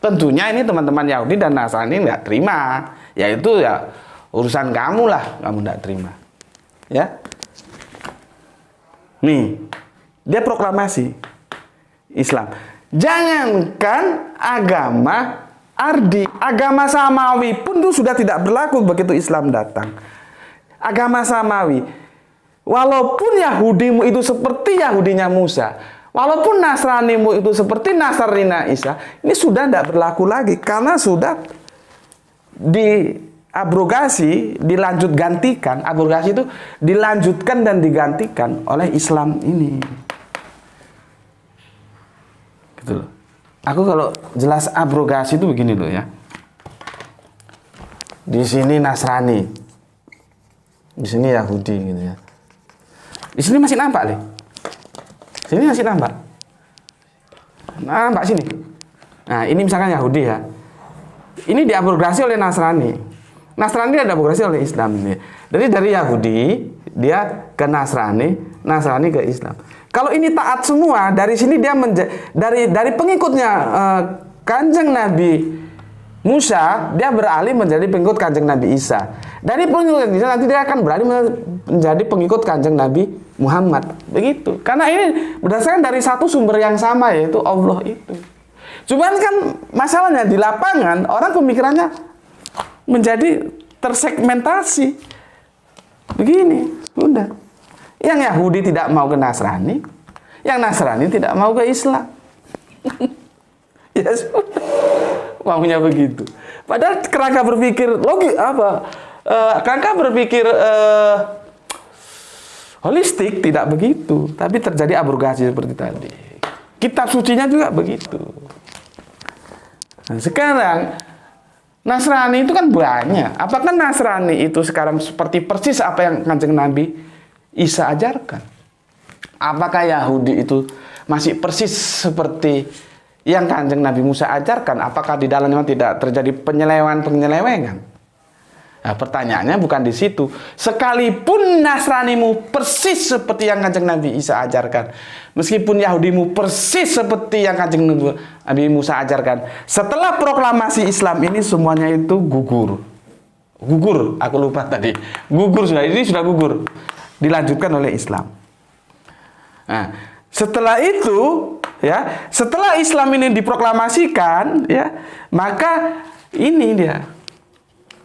Tentunya ini teman-teman Yahudi dan Nasrani nggak terima. Yaitu ya urusan kamu lah, kamu nggak terima. Ya. Nih, dia proklamasi Islam. Jangankan agama Ardi, agama Samawi pun itu sudah tidak berlaku begitu Islam datang. Agama Samawi, walaupun Yahudimu itu seperti Yahudinya Musa, walaupun Nasranimu itu seperti Nasraninya Isa, ini sudah tidak berlaku lagi karena sudah diabrogasi, dilanjut gantikan. Abrogasi itu dilanjutkan dan digantikan oleh Islam ini. Gitu loh. Aku kalau jelas abrogasi itu begini loh ya. Di sini Nasrani, di sini Yahudi gitu ya. Di sini masih nampak nih. Sini masih nampak. Nampak sini. Nah, ini misalkan Yahudi ya. Ini diabrogasi oleh Nasrani. Nasrani diabrogasi oleh Islam ini. Jadi dari Yahudi dia ke Nasrani, Nasrani ke Islam. Kalau ini taat semua, dari sini dia dari pengikutnya Kanjeng Nabi Musa, dia beralih menjadi pengikut Kanjeng Nabi Isa. Dari pengikut Isa nanti dia akan beralih menjadi pengikut Kanjeng Nabi Muhammad. Begitu. Karena ini berdasarkan dari satu sumber yang sama, yaitu Allah itu. Cuman kan masalahnya di lapangan orang pemikirannya menjadi tersegmentasi. Begini, udah. Yang Yahudi tidak mau ke Nasrani, yang Nasrani tidak mau ke Islam. Ya sudah, maunya begitu. Padahal kerangka berpikir kerangka berpikir holistik tidak begitu, tapi terjadi abrogasi seperti tadi. Kitab sucinya juga begitu. Nah, sekarang Nasrani itu kan banyak. Apakah Nasrani itu sekarang seperti persis apa yang Kanjeng Nabi Isa ajarkan? Apakah Yahudi itu masih persis seperti yang Kanjeng Nabi Musa ajarkan? Apakah di dalamnya tidak terjadi penyelewengan? Nah, pertanyaannya bukan di situ. Sekalipun Nasranimu persis seperti yang Kanjeng Nabi Isa ajarkan, meskipun Yahudimu persis seperti yang Kanjeng Nabi Musa ajarkan, setelah proklamasi Islam ini semuanya itu gugur. Gugur, aku lupa tadi. Gugur sudah, ini sudah gugur. Dilanjutkan oleh Islam. Nah, setelah itu ya, setelah Islam ini diproklamasikan ya, maka ini dia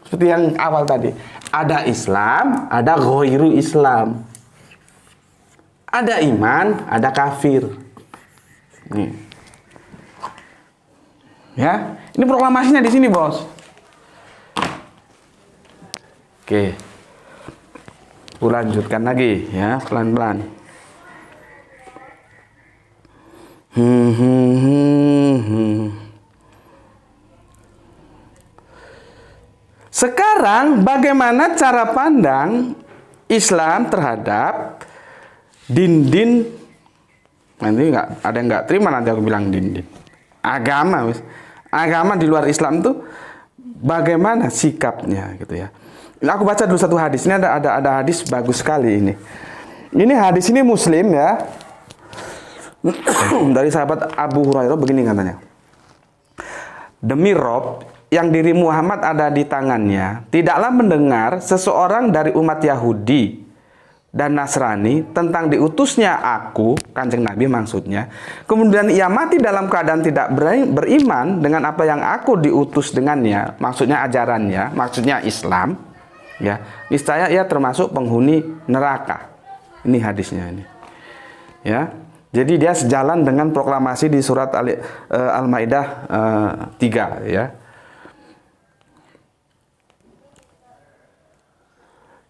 seperti yang awal tadi, ada Islam, ada ghairu Islam, ada iman, ada kafir. Nih. Ya, ini proklamasinya di sini, Bos. Oke. Aku lanjutkan lagi ya, pelan-pelan. Sekarang bagaimana cara pandang Islam terhadap din-din? Nanti nggak ada yang nggak terima, nanti aku bilang din-din. Agama di luar Islam itu bagaimana sikapnya gitu ya. Aku baca dulu satu hadis. Ini ada hadis bagus sekali ini. Ini hadis ini Muslim ya. Dari sahabat Abu Hurairah begini katanya. Demi Rob yang diri Muhammad ada di tangannya, tidaklah mendengar seseorang dari umat Yahudi dan Nasrani tentang diutusnya aku, Kanjeng Nabi maksudnya, kemudian ia mati dalam keadaan tidak beriman dengan apa yang aku diutus dengannya, maksudnya ajarannya, maksudnya Islam. Ya, niscaya ia termasuk penghuni neraka. Ini hadisnya ini. Ya. Jadi dia sejalan dengan proklamasi di surat Al-Maidah 3 ya.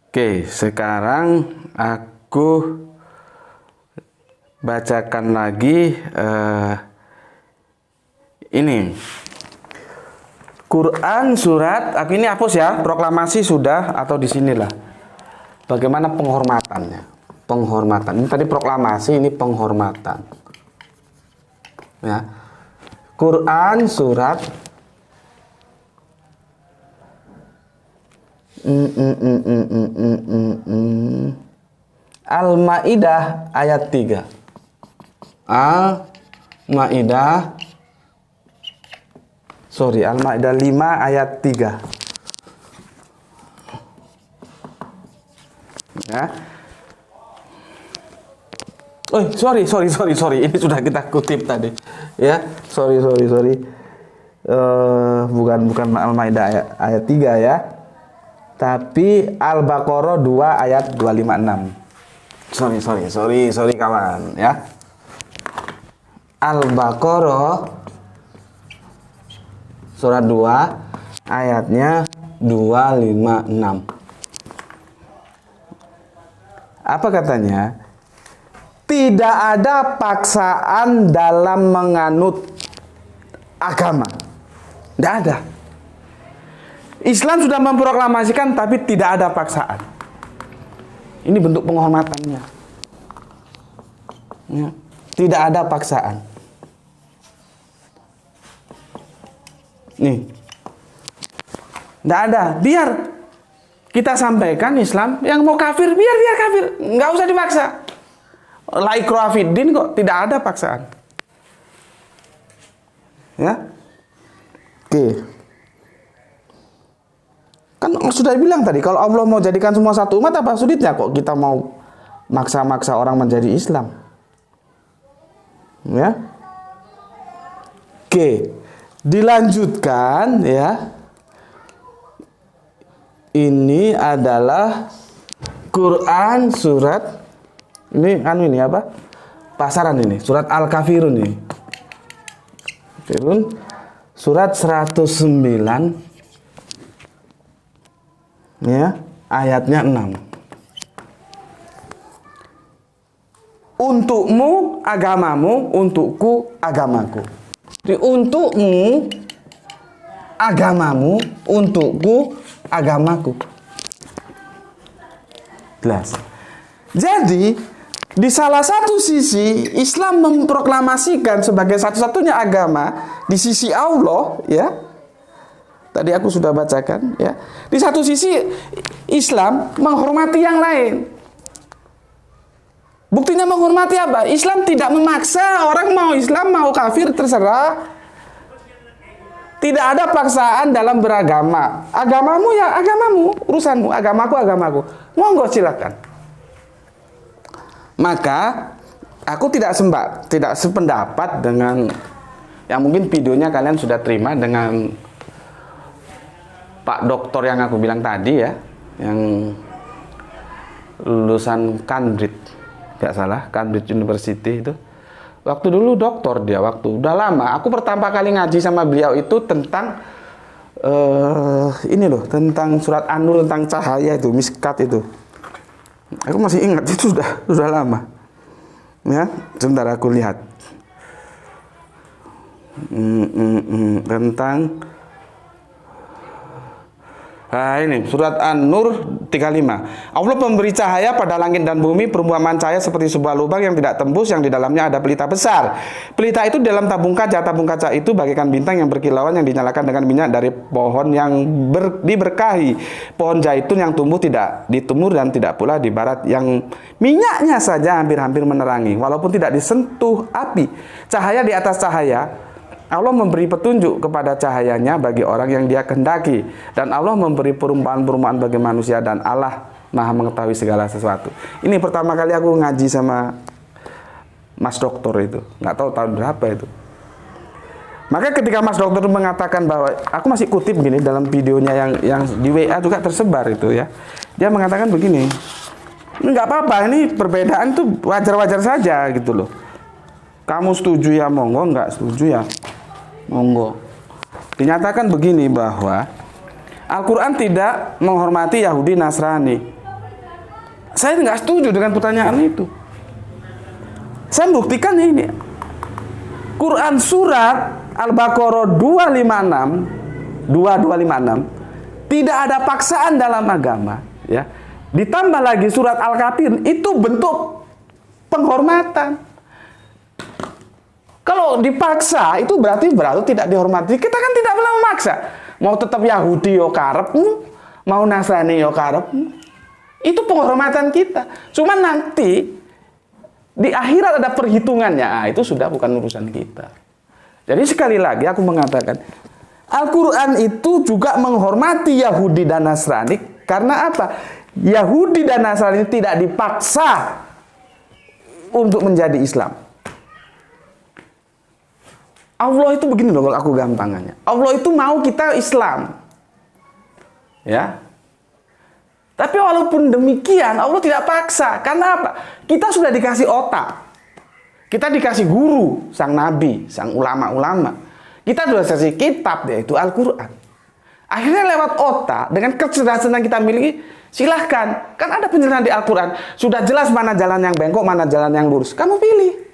Oke, sekarang aku bacakan lagi ini. Quran surat, aku ini hapus ya, proklamasi sudah atau di sinilah. Bagaimana penghormatannya? Penghormatan. Ini tadi proklamasi, ini penghormatan. Ya. Quran surat Al-Maidah ayat 3. Al-Maidah 5 ayat 3. Ya. Oh, sorry. Ini sudah kita kutip tadi. Ya, sorry. Bukan Al-Maidah ayat 3 ya. Tapi Al-Baqarah 2 ayat 256. Sorry kawan ya. Al-Baqarah surat 2 ayatnya 256. Apa katanya? Tidak ada paksaan dalam menganut agama. Tidak ada. Islam sudah memproklamasikan tapi tidak ada paksaan. Ini bentuk penghormatannya. Ya. Tidak ada paksaan. Nih. Tidak ada. Biar kita sampaikan Islam, yang mau kafir biar kafir, nggak usah dipaksa. La ikraha fiddin kok, tidak ada paksaan. Ya. Oke. Kan sudah bilang tadi, kalau Allah mau jadikan semua satu umat, apa sulitnya kok kita mau maksa-maksa orang menjadi Islam? Ya. Oke. Dilanjutkan ya. Ini adalah Quran surat ini apa? Pasaran ini, surat Al-Kafirun ini. Kafirun surat 109 ya, ayatnya 6. Untukmu agamamu, untukku agamaku. Jadi untukmu agamamu, untukku agamaku. Jelas. Jadi di salah satu sisi Islam memproklamasikan sebagai satu-satunya agama di sisi Allah ya. Tadi aku sudah bacakan ya. Di satu sisi Islam menghormati yang lain. Buktinya menghormati apa? Islam tidak memaksa orang mau Islam mau kafir terserah. Tidak ada paksaan dalam beragama. Agamamu ya agamamu, urusanmu, agamaku. Monggo silakan. Maka aku tidak sependapat dengan yang mungkin videonya kalian sudah terima dengan Pak Doktor yang aku bilang tadi ya, yang lulusan Cambridge, nggak salah, Cambridge University itu. Waktu dulu doktor dia, udah lama. Aku pertama kali ngaji sama beliau itu tentang ini loh, tentang surat An-Nur, tentang cahaya itu, miskat itu. Aku masih ingat, itu sudah lama. Ya, sebentar aku lihat. Tentang ini surat An-Nur 35. Allah memberi cahaya pada langit dan bumi, perumpamaan cahaya seperti sebuah lubang yang tidak tembus, yang di dalamnya ada pelita besar. Pelita itu dalam tabung kaca itu bagaikan bintang yang berkilauan yang dinyalakan dengan minyak dari pohon yang diberkahi. Pohon zaitun yang tumbuh tidak di timur dan tidak pula di barat, yang minyaknya saja hampir-hampir menerangi walaupun tidak disentuh api. Cahaya di atas cahaya. Allah memberi petunjuk kepada cahayanya bagi orang yang dia kehendaki, dan Allah memberi perumpamaan-perumpamaan bagi manusia, dan Allah Maha mengetahui segala sesuatu. Ini pertama kali aku ngaji sama Mas Doktor itu, nggak tahu tahun berapa itu. Maka ketika Mas Doktor mengatakan bahwa, aku masih kutip gini dalam videonya yang di WA juga tersebar itu ya, dia mengatakan begini, Nggak apa-apa, ini perbedaan tuh wajar-wajar saja gitu loh. Kamu setuju ya monggo, nggak setuju ya monggo. Dinyatakan begini bahwa Al-Quran tidak menghormati Yahudi Nasrani. Saya nggak setuju dengan pertanyaan itu. Saya buktikan ini. Quran surat Al-Baqarah 2256 tidak ada paksaan dalam agama, ya. Ditambah lagi surat Al-Kafirun itu bentuk penghormatan. Kalau dipaksa itu berarti tidak dihormati. Kita kan tidak pernah memaksa. Mau tetap Yahudi yo karepmu, mau Nasrani yo karepmu. Itu penghormatan kita. Cuma nanti di akhirat ada perhitungannya. Itu sudah bukan urusan kita. Jadi sekali lagi aku mengatakan, Al-Quran itu juga menghormati Yahudi dan Nasrani. Karena apa? Yahudi dan Nasrani tidak dipaksa untuk menjadi Islam. Allah itu begini loh kalau aku gampangannya. Allah itu mau kita Islam. Ya. Tapi walaupun demikian, Allah tidak paksa. Karena apa? Kita sudah dikasih otak. Kita dikasih guru, sang nabi, sang ulama-ulama. Kita sudah dikasih kitab, yaitu Al-Quran. Akhirnya lewat otak, dengan kecerdasan yang kita miliki, silahkan. Kan ada penjelasan di Al-Quran. Sudah jelas mana jalan yang bengkok, mana jalan yang lurus. Kamu pilih.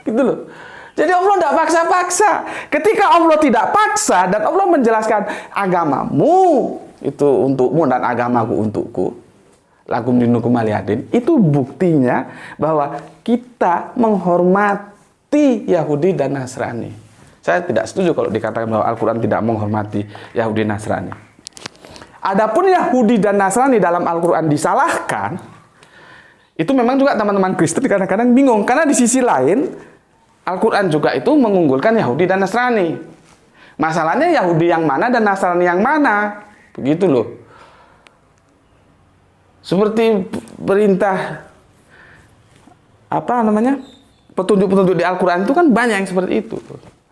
Gitu loh. Jadi Allah tidak paksa-paksa. Ketika Allah tidak paksa, dan Allah menjelaskan agamamu itu untukmu dan agamaku untukku, lakum dinukum waliyadin, itu buktinya bahwa kita menghormati Yahudi dan Nasrani. Saya tidak setuju kalau dikatakan bahwa Al-Quran tidak menghormati Yahudi dan Nasrani. Adapun Yahudi dan Nasrani dalam Al-Quran disalahkan, itu memang juga teman-teman Kristen kadang-kadang bingung. Karena di sisi lain, Al-Quran juga itu mengunggulkan Yahudi dan Nasrani. Masalahnya Yahudi yang mana dan Nasrani yang mana. Begitu loh. Seperti perintah, petunjuk-petunjuk di Al-Quran itu kan banyak yang seperti itu.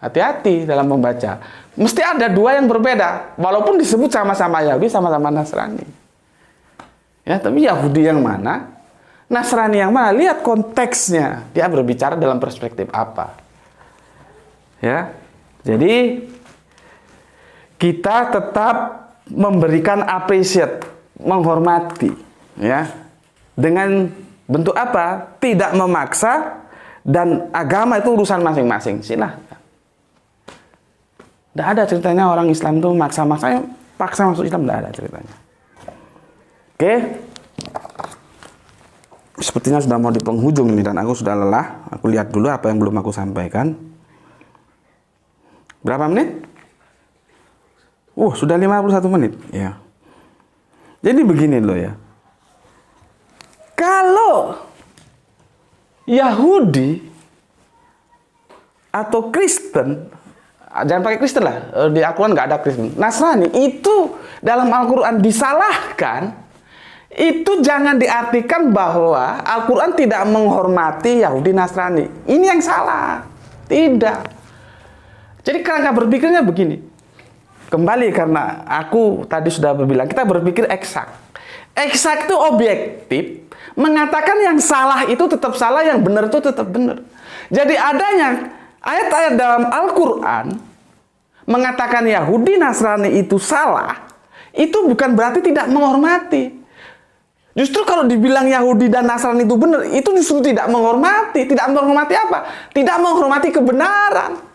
Hati-hati dalam membaca. Mesti ada dua yang berbeda. Walaupun disebut sama-sama Yahudi, sama-sama Nasrani. Ya, tapi Yahudi yang mana? Nasrani yang mana? Lihat konteksnya. Dia berbicara dalam perspektif apa. Ya. Jadi kita tetap memberikan appreciate, menghormati, ya. Dengan bentuk apa? Tidak memaksa, dan agama itu urusan masing-masing. Silahkan. Tidak ada ceritanya orang Islam itu maksa-maksa, paksa masuk Islam, tidak ada ceritanya. Oke. Sepertinya sudah mau di penghujung ini dan aku sudah lelah. Aku lihat dulu apa yang belum aku sampaikan. Berapa menit? Sudah 51 menit. Ya. Jadi begini loh ya. Kalau Yahudi atau Kristen, jangan pakai Kristen lah, di Al-Quran nggak ada Kristen. Nasrani itu dalam Al-Quran disalahkan, itu jangan diartikan bahwa Al-Quran tidak menghormati Yahudi Nasrani. Ini yang salah. Tidak. Jadi kerangka berpikirnya begini. Kembali karena aku tadi sudah berbilang, kita berpikir eksak. Eksak itu objektif, mengatakan yang salah itu tetap salah, yang benar itu tetap benar. Jadi adanya ayat-ayat dalam Al-Quran mengatakan Yahudi Nasrani itu salah, itu bukan berarti tidak menghormati. Justru kalau dibilang Yahudi dan Nasrani itu benar, itu justru tidak menghormati. Tidak menghormati apa? Tidak menghormati kebenaran.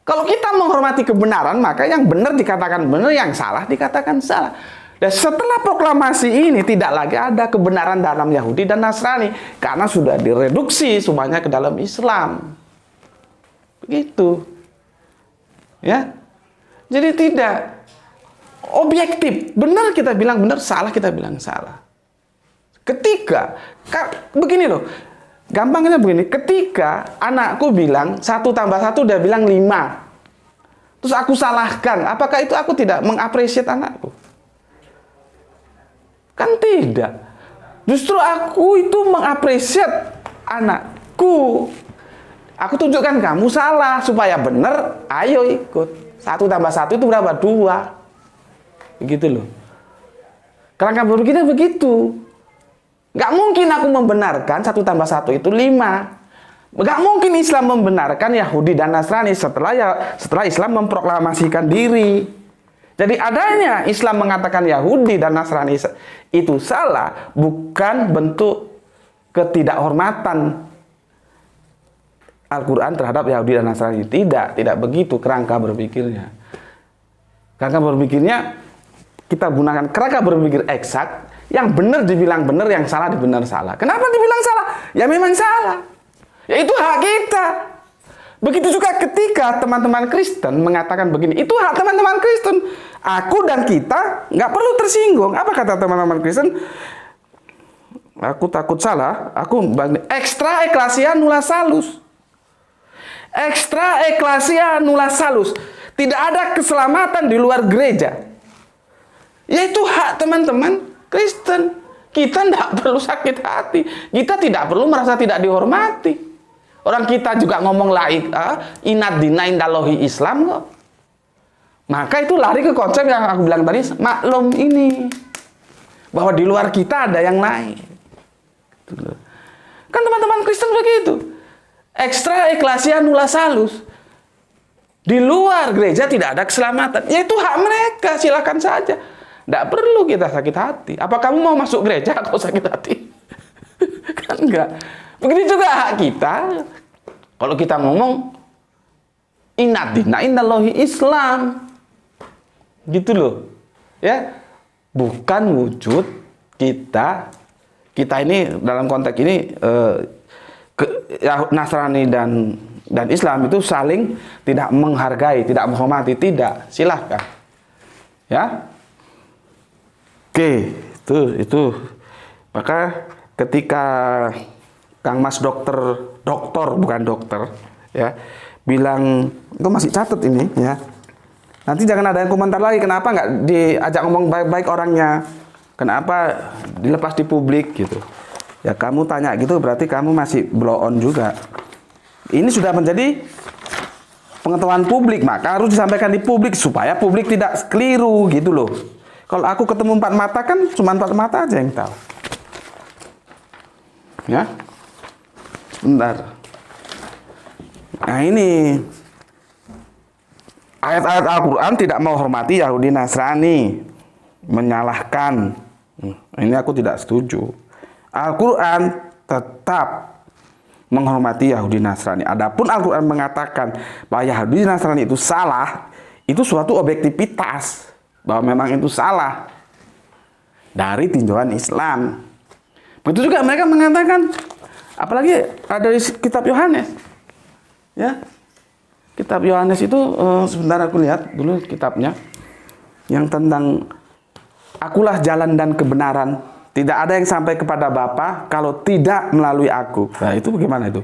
Kalau kita menghormati kebenaran, maka yang benar dikatakan benar, yang salah dikatakan salah. Dan setelah proklamasi ini tidak lagi ada kebenaran dalam Yahudi dan Nasrani, karena sudah direduksi semuanya ke dalam Islam. Begitu. Ya. Jadi tidak objektif. Benar kita bilang benar, salah kita bilang salah. Ketika begini loh. Gampangnya begini, ketika anakku bilang 1 tambah 1 dia bilang 5. Terus aku salahkan, apakah itu aku tidak mengapresiasi anakku? Kan tidak. Justru aku itu mengapresiasi anakku. Aku tunjukkan kamu salah, supaya benar, ayo ikut. 1 tambah 1 itu berapa? 2. Begitu loh. Kerangka berpikirnya begitu. Nggak mungkin aku membenarkan 1 tambah 1 itu 5. Nggak mungkin Islam membenarkan Yahudi dan Nasrani setelah Islam memproklamasikan diri. Jadi adanya Islam mengatakan Yahudi dan Nasrani itu salah, bukan bentuk ketidakhormatan Al-Quran terhadap Yahudi dan Nasrani. Tidak begitu kerangka berpikirnya. Kerangka berpikirnya, kita gunakan kerangka berpikir eksak, yang benar dibilang benar, yang salah dibilang salah. Kenapa dibilang salah? Ya memang salah. Ya itu hak kita. Begitu juga ketika teman-teman Kristen mengatakan begini, itu hak teman-teman Kristen. Aku dan kita nggak perlu tersinggung. Apa kata teman-teman Kristen? Aku takut salah, extra ecclesia nulla salus. Extra ecclesia nulla salus. Tidak ada keselamatan di luar gereja. Yaitu hak teman-teman Kristen. Kita tidak perlu sakit hati. Kita tidak perlu merasa tidak dihormati. Orang kita juga ngomong laik, inat dina indalohi Islam kok. Maka itu lari ke konsep yang aku bilang tadi, maklum ini. Bahwa di luar kita ada yang lain. Kan teman-teman Kristen begitu. Extra ecclesia nulla salus. Di luar gereja tidak ada keselamatan. Ya itu hak mereka, silakan saja. Tidak perlu kita sakit hati. Apa kamu mau masuk gereja atau sakit hati? Kan enggak. Begitu juga hak kita. Kalau kita ngomong inat dina indallahi Islam. Gitu loh. Ya. Bukan wujud kita ini dalam konteks ini Nasrani dan Islam itu saling tidak menghargai, tidak menghormati, tidak. Silahkan. Ya. Oke, itu. Maka ketika Kang Mas dokter bukan dokter ya bilang, gue masih catat ini ya, nanti jangan ada yang komentar lagi kenapa nggak diajak ngomong baik-baik orangnya, kenapa dilepas di publik gitu ya. Kamu tanya gitu berarti kamu masih blow on juga. Ini sudah menjadi pengetahuan publik, maka harus disampaikan di publik supaya publik tidak keliru gitu loh. Kalau aku ketemu 4 mata kan cuma 4 mata aja yang tahu ya. Bentar. Nah ini ayat-ayat Al-Quran tidak menghormati Yahudi Nasrani, menyalahkan. Ini aku tidak setuju. Al-Quran tetap menghormati Yahudi Nasrani. Adapun Al-Quran mengatakan bahwa Yahudi Nasrani itu salah, itu suatu objektivitas bahwa memang itu salah dari tinjauan Islam. Begitu juga mereka mengatakan, apalagi ada di kitab Yohanes, ya. Kitab Yohanes itu sebentar aku lihat dulu kitabnya, yang tentang akulah jalan dan kebenaran, tidak ada yang sampai kepada Bapa kalau tidak melalui aku. Nah itu bagaimana itu?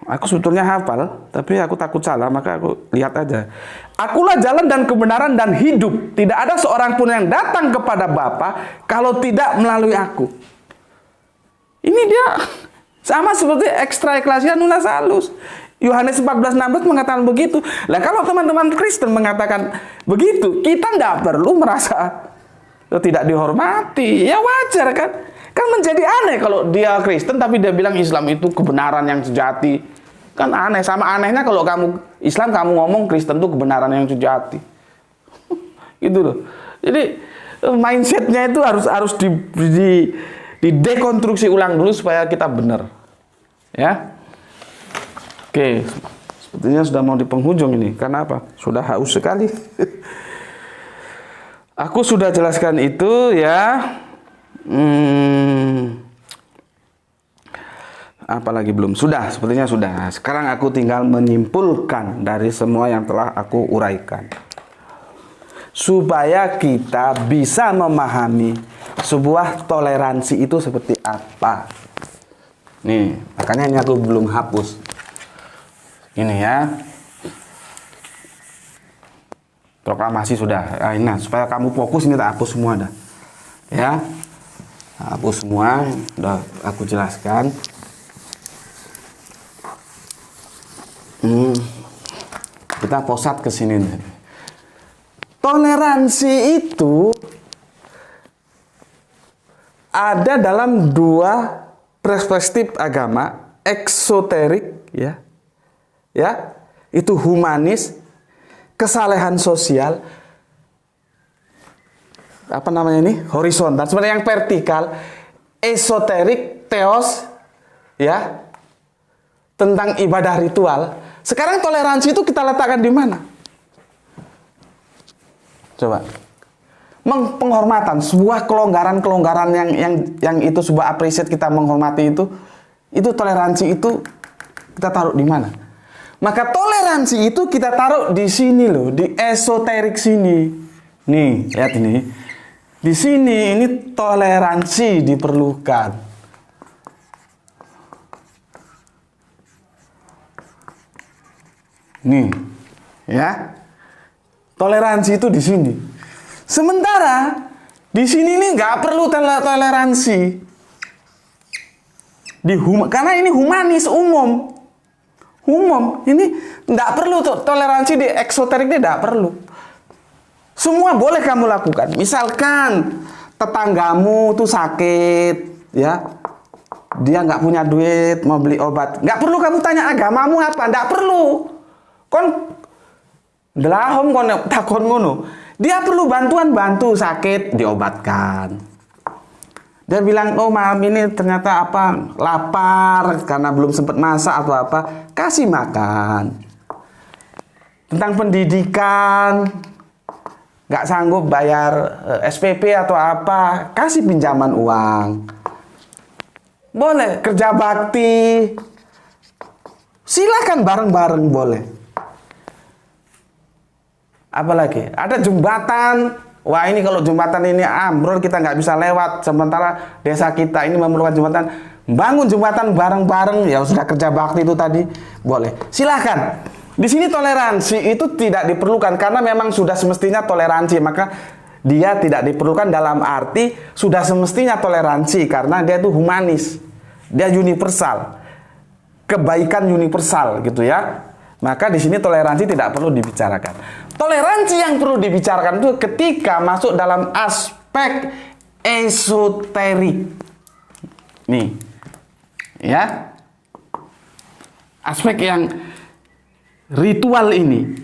Aku sebetulnya hafal, tapi aku takut salah, maka aku lihat aja. Akulah jalan dan kebenaran dan hidup. Tidak ada seorang pun yang datang kepada Bapa kalau tidak melalui aku. Ini dia sama seperti extra ecclesia nulla salus. Yohanes 14:16 mengatakan begitu. Lah kalau teman-teman Kristen mengatakan begitu, kita tidak perlu merasa tidak dihormati. Ya wajar kan? Kan menjadi aneh kalau dia Kristen tapi dia bilang Islam itu kebenaran yang sejati. Kan aneh. Sama anehnya kalau kamu Islam kamu ngomong Kristen itu kebenaran yang sejati. Gitu loh. Jadi mindsetnya itu harus didekonstruksi ulang dulu supaya kita benar. Ya. Oke, sepertinya sudah mau di penghujung ini. Karena apa? Sudah haus sekali. Aku sudah jelaskan itu ya. Apalagi belum? Sudah, sepertinya sudah. Sekarang aku tinggal menyimpulkan dari semua yang telah aku uraikan. Supaya kita bisa memahami sebuah toleransi itu seperti apa. Nih, makanya ini aku belum hapus. Ini ya. Proklamasi sudah. Nah, supaya kamu fokus ini tak hapus semua dah. Ya. Hapus semua, udah aku jelaskan. Kita posat ke sini. Toleransi itu ada dalam dua perspektif agama, eksoterik ya. Ya, itu humanis, kesalehan sosial, apa namanya ini? Horizontal. Sebenarnya yang vertikal, esoterik, teos ya. Tentang ibadah ritual. Sekarang toleransi itu kita letakkan di mana? Coba. Penghormatan, sebuah kelonggaran yang itu sebuah appreciate, kita menghormati itu toleransi itu kita taruh di mana? Maka toleransi itu kita taruh di sini loh, di esoterik sini. Nih, lihat ini. Di sini ini toleransi diperlukan. Nih, ya. Toleransi itu di sini. Sementara di sini nih nggak perlu toleransi. Karena ini humanis umum. Ini nggak perlu toleransi di eksoterik, ini nggak perlu. Semua boleh kamu lakukan. Misalkan tetanggamu tuh sakit, ya, dia nggak punya duit mau beli obat, nggak perlu kamu tanya agamamu apa, nggak perlu. Kon delahom kon takon ngono. Dia perlu bantu sakit, diobatkan. Dia bilang, oh malam ini ternyata lapar karena belum sempat masak atau apa, kasih makan. Tentang pendidikan, nggak sanggup bayar SPP atau apa, kasih pinjaman uang. Boleh, kerja bakti, silakan bareng-bareng boleh. Apalagi ada jembatan, wah ini kalau jembatan ini ambrol kita nggak bisa lewat, sementara desa kita ini memerlukan jembatan, bangun jembatan bareng-bareng, ya sudah kerja bakti itu tadi, boleh. Silahkan. Di sini toleransi itu tidak diperlukan karena memang sudah semestinya toleransi, maka dia tidak diperlukan dalam arti sudah semestinya toleransi karena dia itu humanis, dia universal, kebaikan universal gitu ya. Maka di sini toleransi tidak perlu dibicarakan. Toleransi yang perlu dibicarakan itu ketika masuk dalam aspek esoterik. Nih. Ya. Aspek yang ritual ini.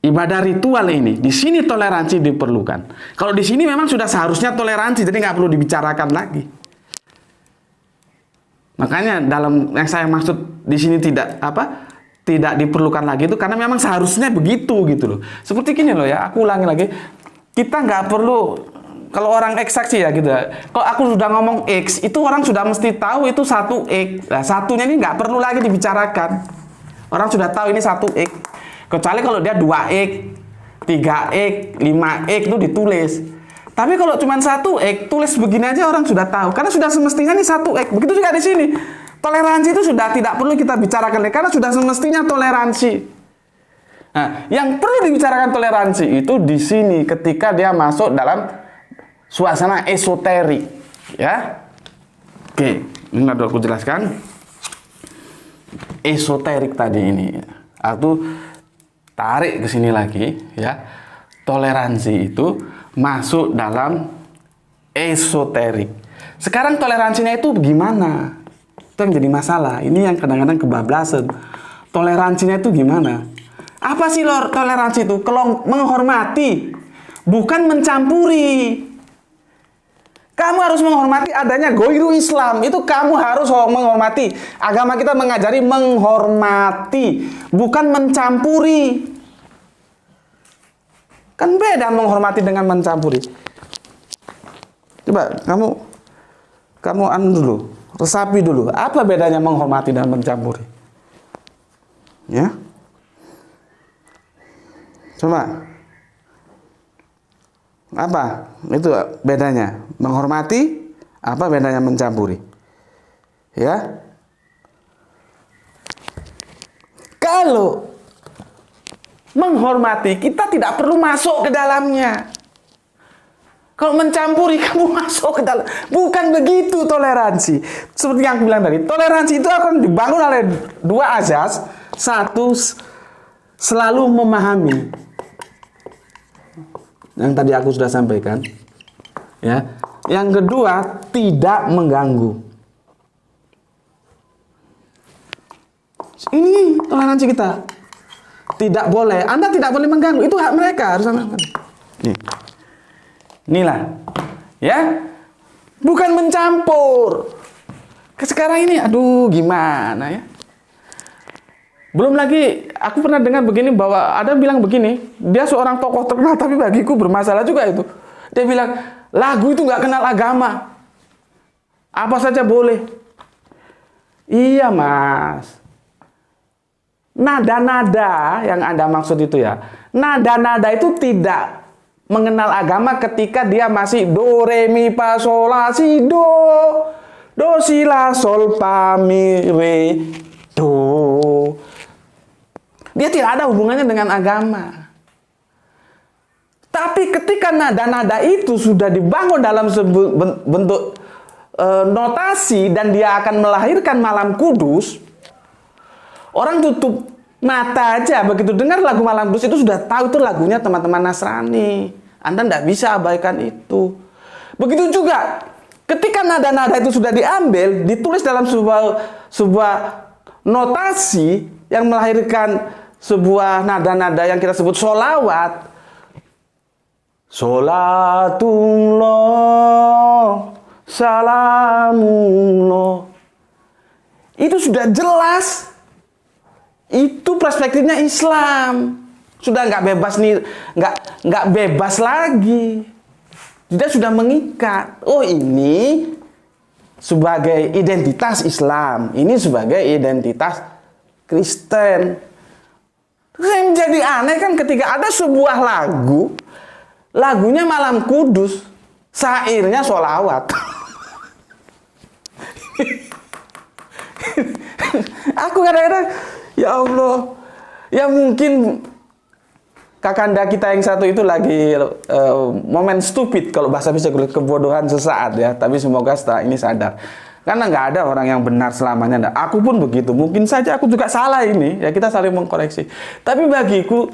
Ibadah ritual ini. Di sini toleransi diperlukan. Kalau di sini memang sudah seharusnya toleransi, jadi nggak perlu dibicarakan lagi. Makanya dalam yang saya maksud di sini tidak diperlukan lagi itu karena memang seharusnya begitu gitu loh. Seperti gini loh ya, aku ulangi lagi. Kita nggak perlu, kalau orang X saksi ya gitu ya. Kalau aku sudah ngomong X, itu orang sudah mesti tahu itu 1X. Nah, satunya ini nggak perlu lagi dibicarakan. Orang sudah tahu ini 1X. Kecuali kalau dia 2X, 3X, 5X itu ditulis. Tapi kalau cuma 1X, tulis begini aja orang sudah tahu. Karena sudah semestinya ini 1X. Begitu juga di sini. Toleransi itu sudah tidak perlu kita bicarakan karena sudah semestinya toleransi. Nah, yang perlu dibicarakan toleransi itu di sini ketika dia masuk dalam suasana esoterik, ya. Oke, ini aku jelaskan. Esoterik tadi ini, aku tarik ke sini lagi, ya. Toleransi itu masuk dalam esoterik. Sekarang toleransinya itu gimana? Itu yang jadi masalah. Ini yang kadang-kadang kebablasan. Toleransinya itu gimana? Apa sih toleransi itu? Menghormati, bukan mencampuri. Kamu harus menghormati adanya goiru Islam. Itu kamu harus menghormati. Agama kita mengajari menghormati, bukan mencampuri. Kan beda menghormati dengan mencampuri. Coba kamu dulu. Resapi dulu, apa bedanya menghormati dan mencampuri? Ya. Coba. Apa? Itu bedanya. Menghormati, apa bedanya mencampuri? Ya. Kalau menghormati, kita tidak perlu masuk ke dalamnya. Kalau mencampuri, kamu masuk ke dalam. Bukan begitu toleransi. Seperti yang aku bilang tadi, toleransi itu akan dibangun oleh dua azas. Satu, selalu memahami. Yang tadi aku sudah sampaikan. Ya, Yang kedua, tidak mengganggu. Ini toleransi kita. Tidak boleh. Anda tidak boleh mengganggu. Itu hak mereka. Harus Anda. Nih. Inilah. Ya. Bukan mencampur. Sekarang ini, aduh gimana ya. Belum lagi, aku pernah dengar begini bahwa ada bilang begini. Dia seorang tokoh terkenal tapi bagiku bermasalah juga itu. Dia bilang, lagu itu nggak kenal agama. Apa saja boleh. Iya mas. Nada-nada yang Anda maksud itu ya. Nada-nada itu tidak mengenal agama ketika dia masih do, re, mi, fa, sol, la, si, do. Do, si, la, sol, fa, mi, re, do. Dia tidak ada hubungannya dengan agama. Tapi ketika nada-nada itu sudah dibangun dalam bentuk notasi dan dia akan melahirkan malam kudus, orang tutup mata aja begitu dengar lagu malam kudus itu sudah tahu itu lagunya teman-teman Nasrani. Anda tidak bisa abaikan itu. Begitu juga ketika nada-nada itu sudah diambil, ditulis dalam sebuah notasi yang melahirkan sebuah nada-nada yang kita sebut sholawat. Sholatullah, salamullah. Itu sudah jelas. Itu perspektifnya Islam. Sudah nggak bebas nih, nggak bebas lagi. Dia sudah mengikat. Oh ini sebagai identitas Islam, ini sebagai identitas Kristen. Yang menjadi aneh kan ketika ada sebuah lagu, lagunya malam kudus, syairnya sholawat. Aku kadang-kadang, ya Allah, ya mungkin kakanda kita yang satu itu lagi momen stupid, kalau bahasa bisa kebodohan sesaat ya. Tapi semoga setelah ini sadar. Karena nggak ada orang yang benar selamanya. Aku pun begitu. Mungkin saja aku juga salah ini. Ya kita saling mengkoreksi. Tapi bagiku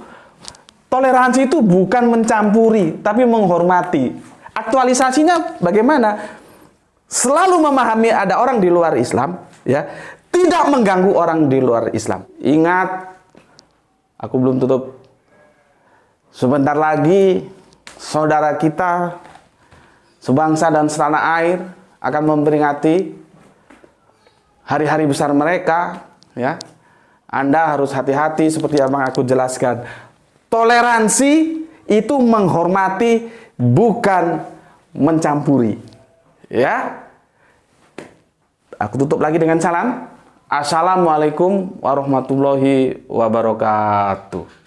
toleransi itu bukan mencampuri, tapi menghormati. Aktualisasinya bagaimana? Selalu memahami ada orang di luar Islam, ya. Tidak mengganggu orang di luar Islam. Ingat, aku belum tutup. Sebentar lagi saudara kita sebangsa dan setanah air akan memperingati hari-hari besar mereka, ya. Anda harus hati-hati seperti yang aku jelaskan. Toleransi itu menghormati, bukan mencampuri. Ya. Aku tutup lagi dengan salam. Assalamualaikum warahmatullahi wabarakatuh.